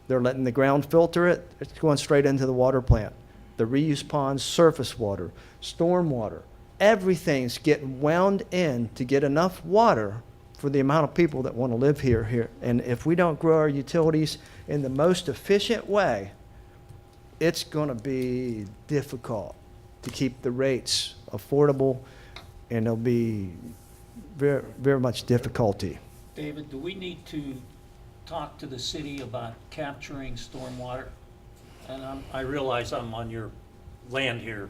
They're letting the ground filter it. It's going straight into the water plant. The reuse ponds, surface water, storm water. Everything's getting wound in to get enough water for the amount of people that want to live here. And if we don't grow our utilities in the most efficient way, it's going to be difficult to keep the rates affordable and there'll be very, very much difficulty. David, do we need to talk to the city about capturing stormwater? And I realize I'm on your land here.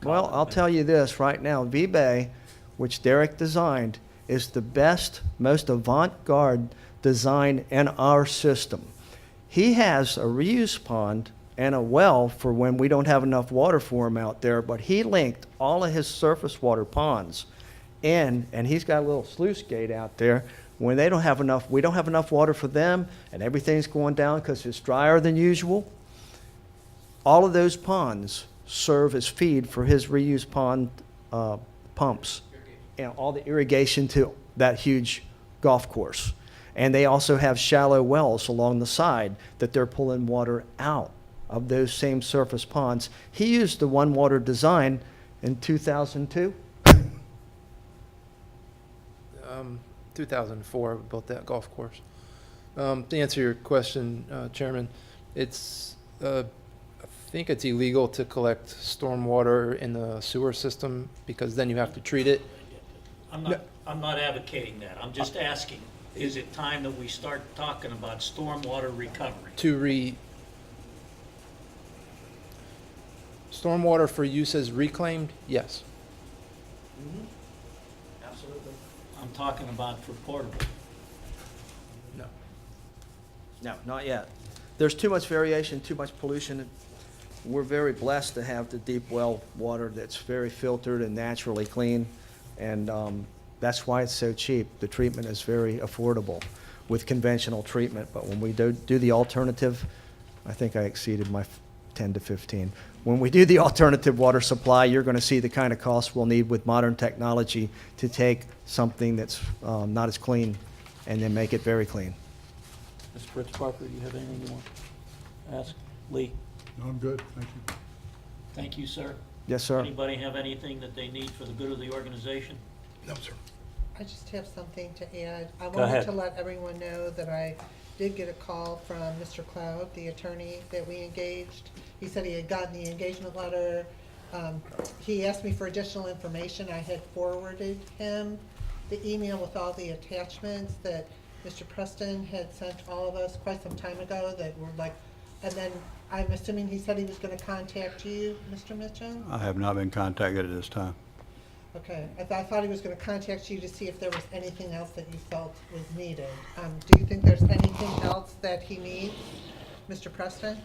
Well, Colin, I'll but- tell you this right now, V-Bay, which Derek designed, is the best, most avant-garde design in our system. He has a reuse pond and a well for when we don't have enough water for him out there, but he linked all of his surface water ponds in, and he's got a little sluice gate out there. When they don't have enough, we don't have enough water for them, and everything's going down because it's drier than usual. All of those ponds serve as feed for his reuse pond pumps and all the irrigation to that huge golf course. And they also have shallow wells along the side that they're pulling water out of those same surface ponds. He used the One Water design in 2002. 2004, we built that golf course. To answer your question, Chairman, it's, I think it's illegal to collect stormwater in the sewer system because then you have to treat it. I'm not advocating that. I'm just asking, is it time that we start talking about stormwater recovery? Stormwater for use as reclaimed, yes. Absolutely. I'm talking about for portable. No, not yet. There's too much variation, too much pollution. We're very blessed to have the deep well water that's very filtered and naturally clean, and that's why it's so cheap. The treatment is very affordable with conventional treatment, but when we do the alternative, I think I exceeded my 10 to 15. When we do the alternative water supply, you're going to see the kind of costs we'll need with modern technology to take something that's not as clean and then make it very clean. Mr. Fritz Parker, do you have anything you want to ask? Lee? No, I'm good, thank you. Thank you, sir. Yes, sir. Anybody have anything that they need for the good of the organization? No, sir. I just have something to add. I Go wanted ahead. to let everyone know that I did get a call from Mr. Cloud, the attorney that we engaged. He said he had gotten the engagement letter. He asked me for additional information. I had forwarded him the email with all the attachments that Mr. Preston had sent all of us quite some time ago that were like, and then I'm assuming he said he was gonna contact you, Mr. Mitchell? I have not been contacted at this time. Okay, I thought he was gonna contact you to see if there was anything else that you felt was needed. Do you think there's anything else that he needs, Mr. Preston?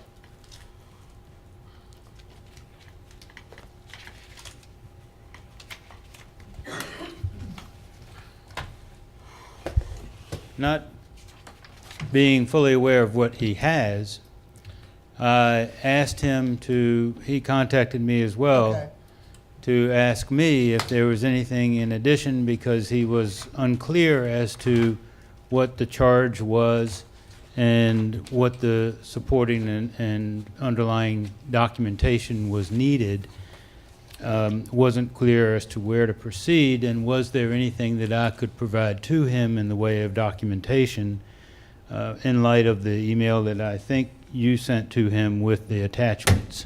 Not being fully aware of what he has, I asked him to, he contacted me as well, Okay. to ask me if there was anything in addition because he was unclear as to what the charge was and what the supporting and underlying documentation was needed. Wasn't clear as to where to proceed, and was there anything that I could provide to him in the way of documentation in light of the email that I think you sent to him with the attachments.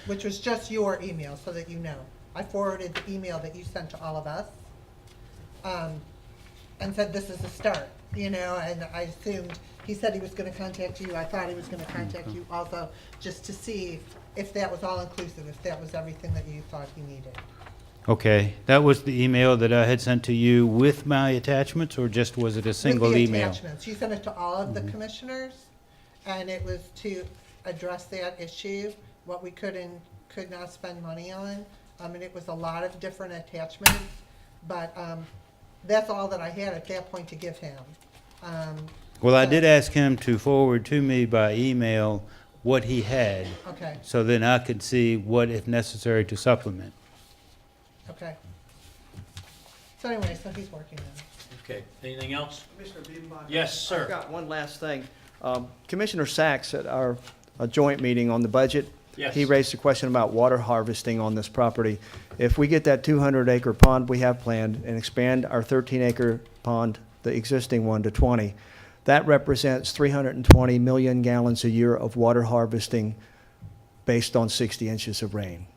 Which was just your email, so that you know. I forwarded the email that you sent to all of us, and said this is a start, you know, and I assumed, he said he was gonna contact you, I thought he was gonna contact you also, just to see if that was all inclusive, if that was everything that you thought he needed. Okay, that was the email that I had sent to you with my attachments, or just was it a single With the email? attachments, you sent it to all of the commissioners, and it was to address that issue, what we could and could not spend money on. And it was a lot of different attachments, but that's all that I had at that point to give him. Well, I so- did ask him to forward to me by email what he had, Okay, so then I could see what, if necessary, to supplement. okay. So anyway, so he's working on it. Okay, anything else? Commissioner Biedenbach? Yes, sir. I've got one last thing. Commissioner Sachs at our joint meeting on the budget, Yes. he raised a question about water harvesting on this property. If we get that 200-acre pond we have planned and expand our 13-acre pond, the existing one, to 20, that represents 320 million gallons a year of water harvesting based on 60 inches of rain.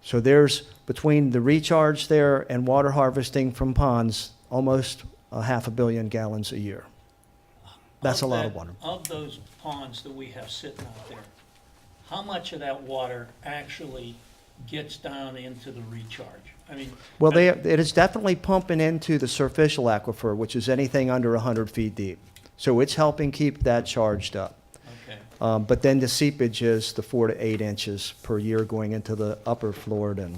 So there's, between the recharge there and water harvesting from ponds, almost 500 million gallons a year. That's a lot of water. Of those ponds that we have sitting out there, how much of that water actually gets down into the recharge? I mean. Well, it is definitely pumping into the superficial aquifer, which is anything under 100 feet deep. So it's helping keep that charged up. Okay. But then the seepage is the 4 to 8 inches per year going into the upper Florida.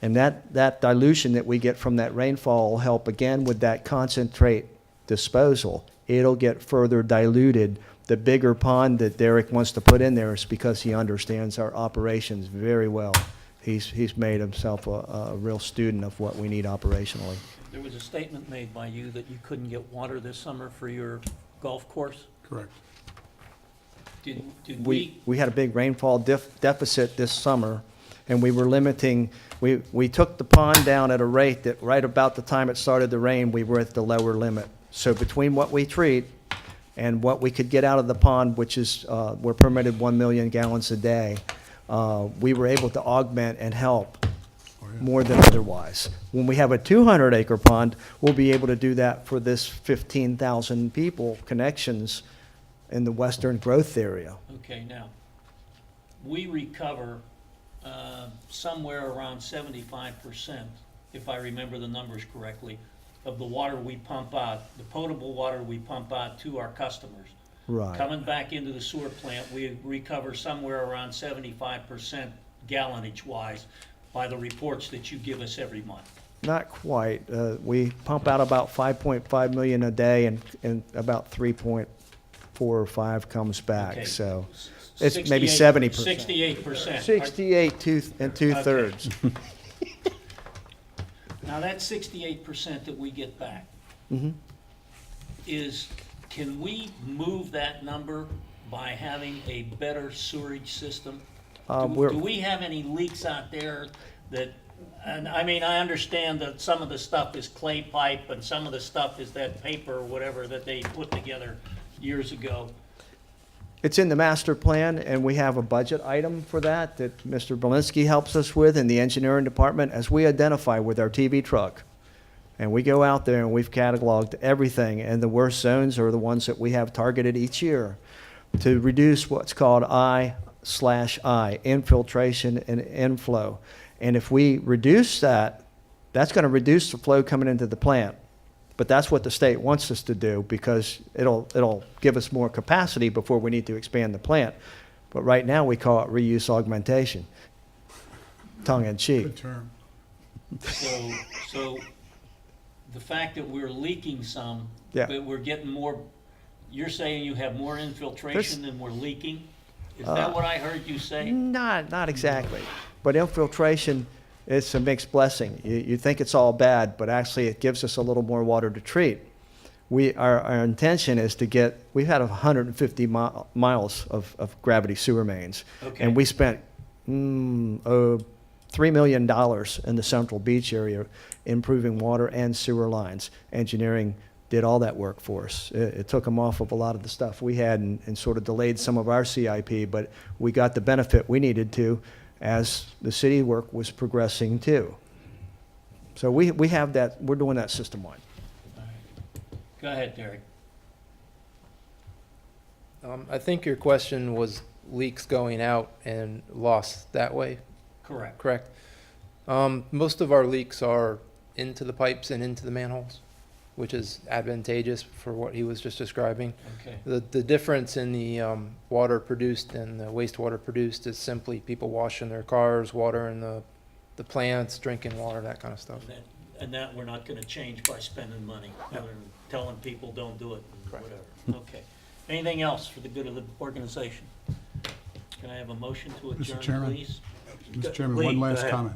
And that dilution that we get from that rainfall will help again with that concentrate disposal. It'll get further diluted. The bigger pond that Derek wants to put in there is because he understands our operations very well. He's made himself a real student of what we need operationally. There was a statement made by you that you couldn't get water this summer for your golf course. Correct. Did We had a big rainfall deficit this summer, and we were limiting, we took the pond down at a rate that right about the time it started to rain, we were at the lower limit. So between what we treat and what we could get out of the pond, which is, we're permitted 1 million gallons a day, we were able to augment and help more than otherwise. When we have a 200-acre pond, we'll be able to do that for this 15,000 people connections in the western growth area. Okay, now, we recover somewhere around 75%, if I remember the numbers correctly, of the water we pump out, the potable water we pump out to our customers. Right. Coming back into the sewer plant, we recover somewhere around 75% gallonage-wise by the reports that you give us every month. Not quite. We pump out about 5.5 million a day, and about 3.4 or 5 comes back. Okay. So it's maybe 70%. 68%. 68 2/3. Now, that 68% that we get back Mhm. can we move that number by having a better sewerage system? Do we have any leaks out there that, and I mean, I understand that some of the stuff is clay pipe and some of the stuff is that paper or whatever that they put together years ago. It's in the master plan, and we have a budget item for that Mr. Belinsky helps us with in the engineering department as we identify with our TV truck. And we go out there and we've cataloged everything, and the worst zones are the ones that we have targeted each year to reduce what's called I/I, infiltration and inflow. And if we reduce that, that's going to reduce the flow coming into the plant. But that's what the state wants us to do because it'll give us more capacity before we need to expand the plant. But right now, we call it reuse augmentation, tongue in cheek. Good term. So the fact that we're leaking some, Yeah. but we're getting more, you're saying you have more infiltration than we're leaking? Is that what I heard you say? Not exactly. But infiltration, it's a mixed blessing. You think it's all bad, but actually it gives us a little more water to treat. Our intention is to get, we've had 150 miles of gravity sewer mains. Okay. And we spent $3 million in the Central Beach area improving water and sewer lines. Engineering did all that work for us. It took them off of a lot of the stuff we had and sort of delayed some of our CIP, but we got the benefit we needed to as the city work was progressing too. So we have that, we're doing that system-wide. All right. Go ahead, Derek. I think your question was leaks going out and lost that way, Correct. correct? Most of our leaks are into the pipes and into the manholes, which is advantageous for what he was just describing. Okay. The difference in the water produced and the wastewater produced is simply people washing their cars, watering the plants, drinking water, that kind of stuff. And that we're not gonna change by spending money, other than telling people don't do it and Correct. whatever. Okay. Anything else for the good of the organization? Can I have a motion to Mr. adjourn, Chairman? please? Mr. Chairman, Lee, one go last ahead. comment.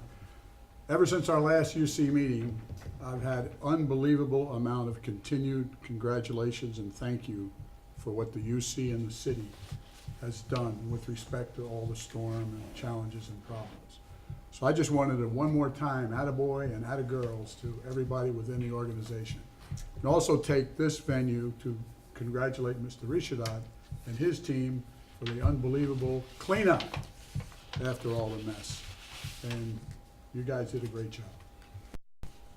Ever since our last UC meeting, I've had unbelievable amount of continued congratulations and thank you for what the UC and the city has done with respect to all the storm and challenges and problems. So I just wanted to one more time, attaboy and attagirls to everybody within the organization. And also take this venue to congratulate Mr. Rishadad and his team for the unbelievable cleanup after all the mess. and you guys did a great job.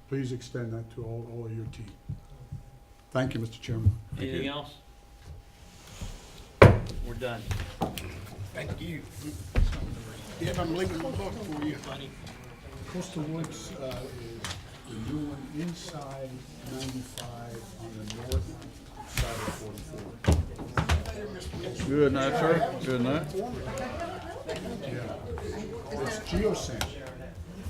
Please extend that to all of your team. Thank you, Mr. Chairman. Anything else? We're done. Thank you. Yeah, I'm leaving the book for you. Coastal Woods is the new one inside 95 on the north side of 44. Good night, sir. Good night. Yeah. It's geosand.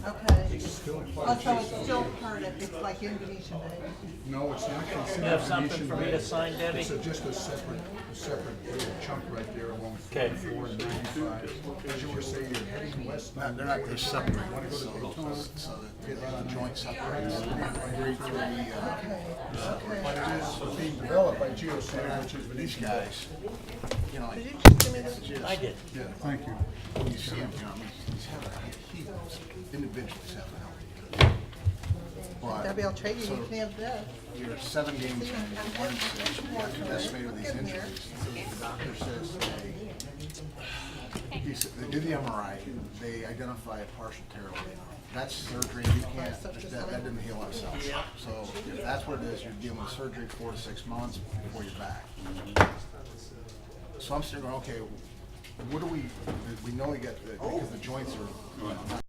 Okay. It's still part Oh, of so it's still part of, it's like Indonesian Day. No, it's not considered. You have something Venetian for me to Bay. sign, Debbie? It's just a separate little chunk right there along Okay. 44 and 95. As you were saying, you're heading west. They're not, they're separate. Want to go to Daytona? So that the joint separates. Grade 3, But it is being developed by geosand, which is these Venetian. guys, you know, Did you just give me this? I did. Yeah, thank you. when you see him, you know, I mean, he's having, he individually having a hell of a year. But, Debbie, I'll trade you, so you can have this. you're 7 games from 1-6, you got the estimator of these injuries. The doctor says they did the MRI, they identify a partial tear. That's surgery, you can't, that didn't heal itself. So if that's what it is, you're dealing with surgery 4 to 6 months before you're back. So I'm still going, okay, what do we know we got, because the joints are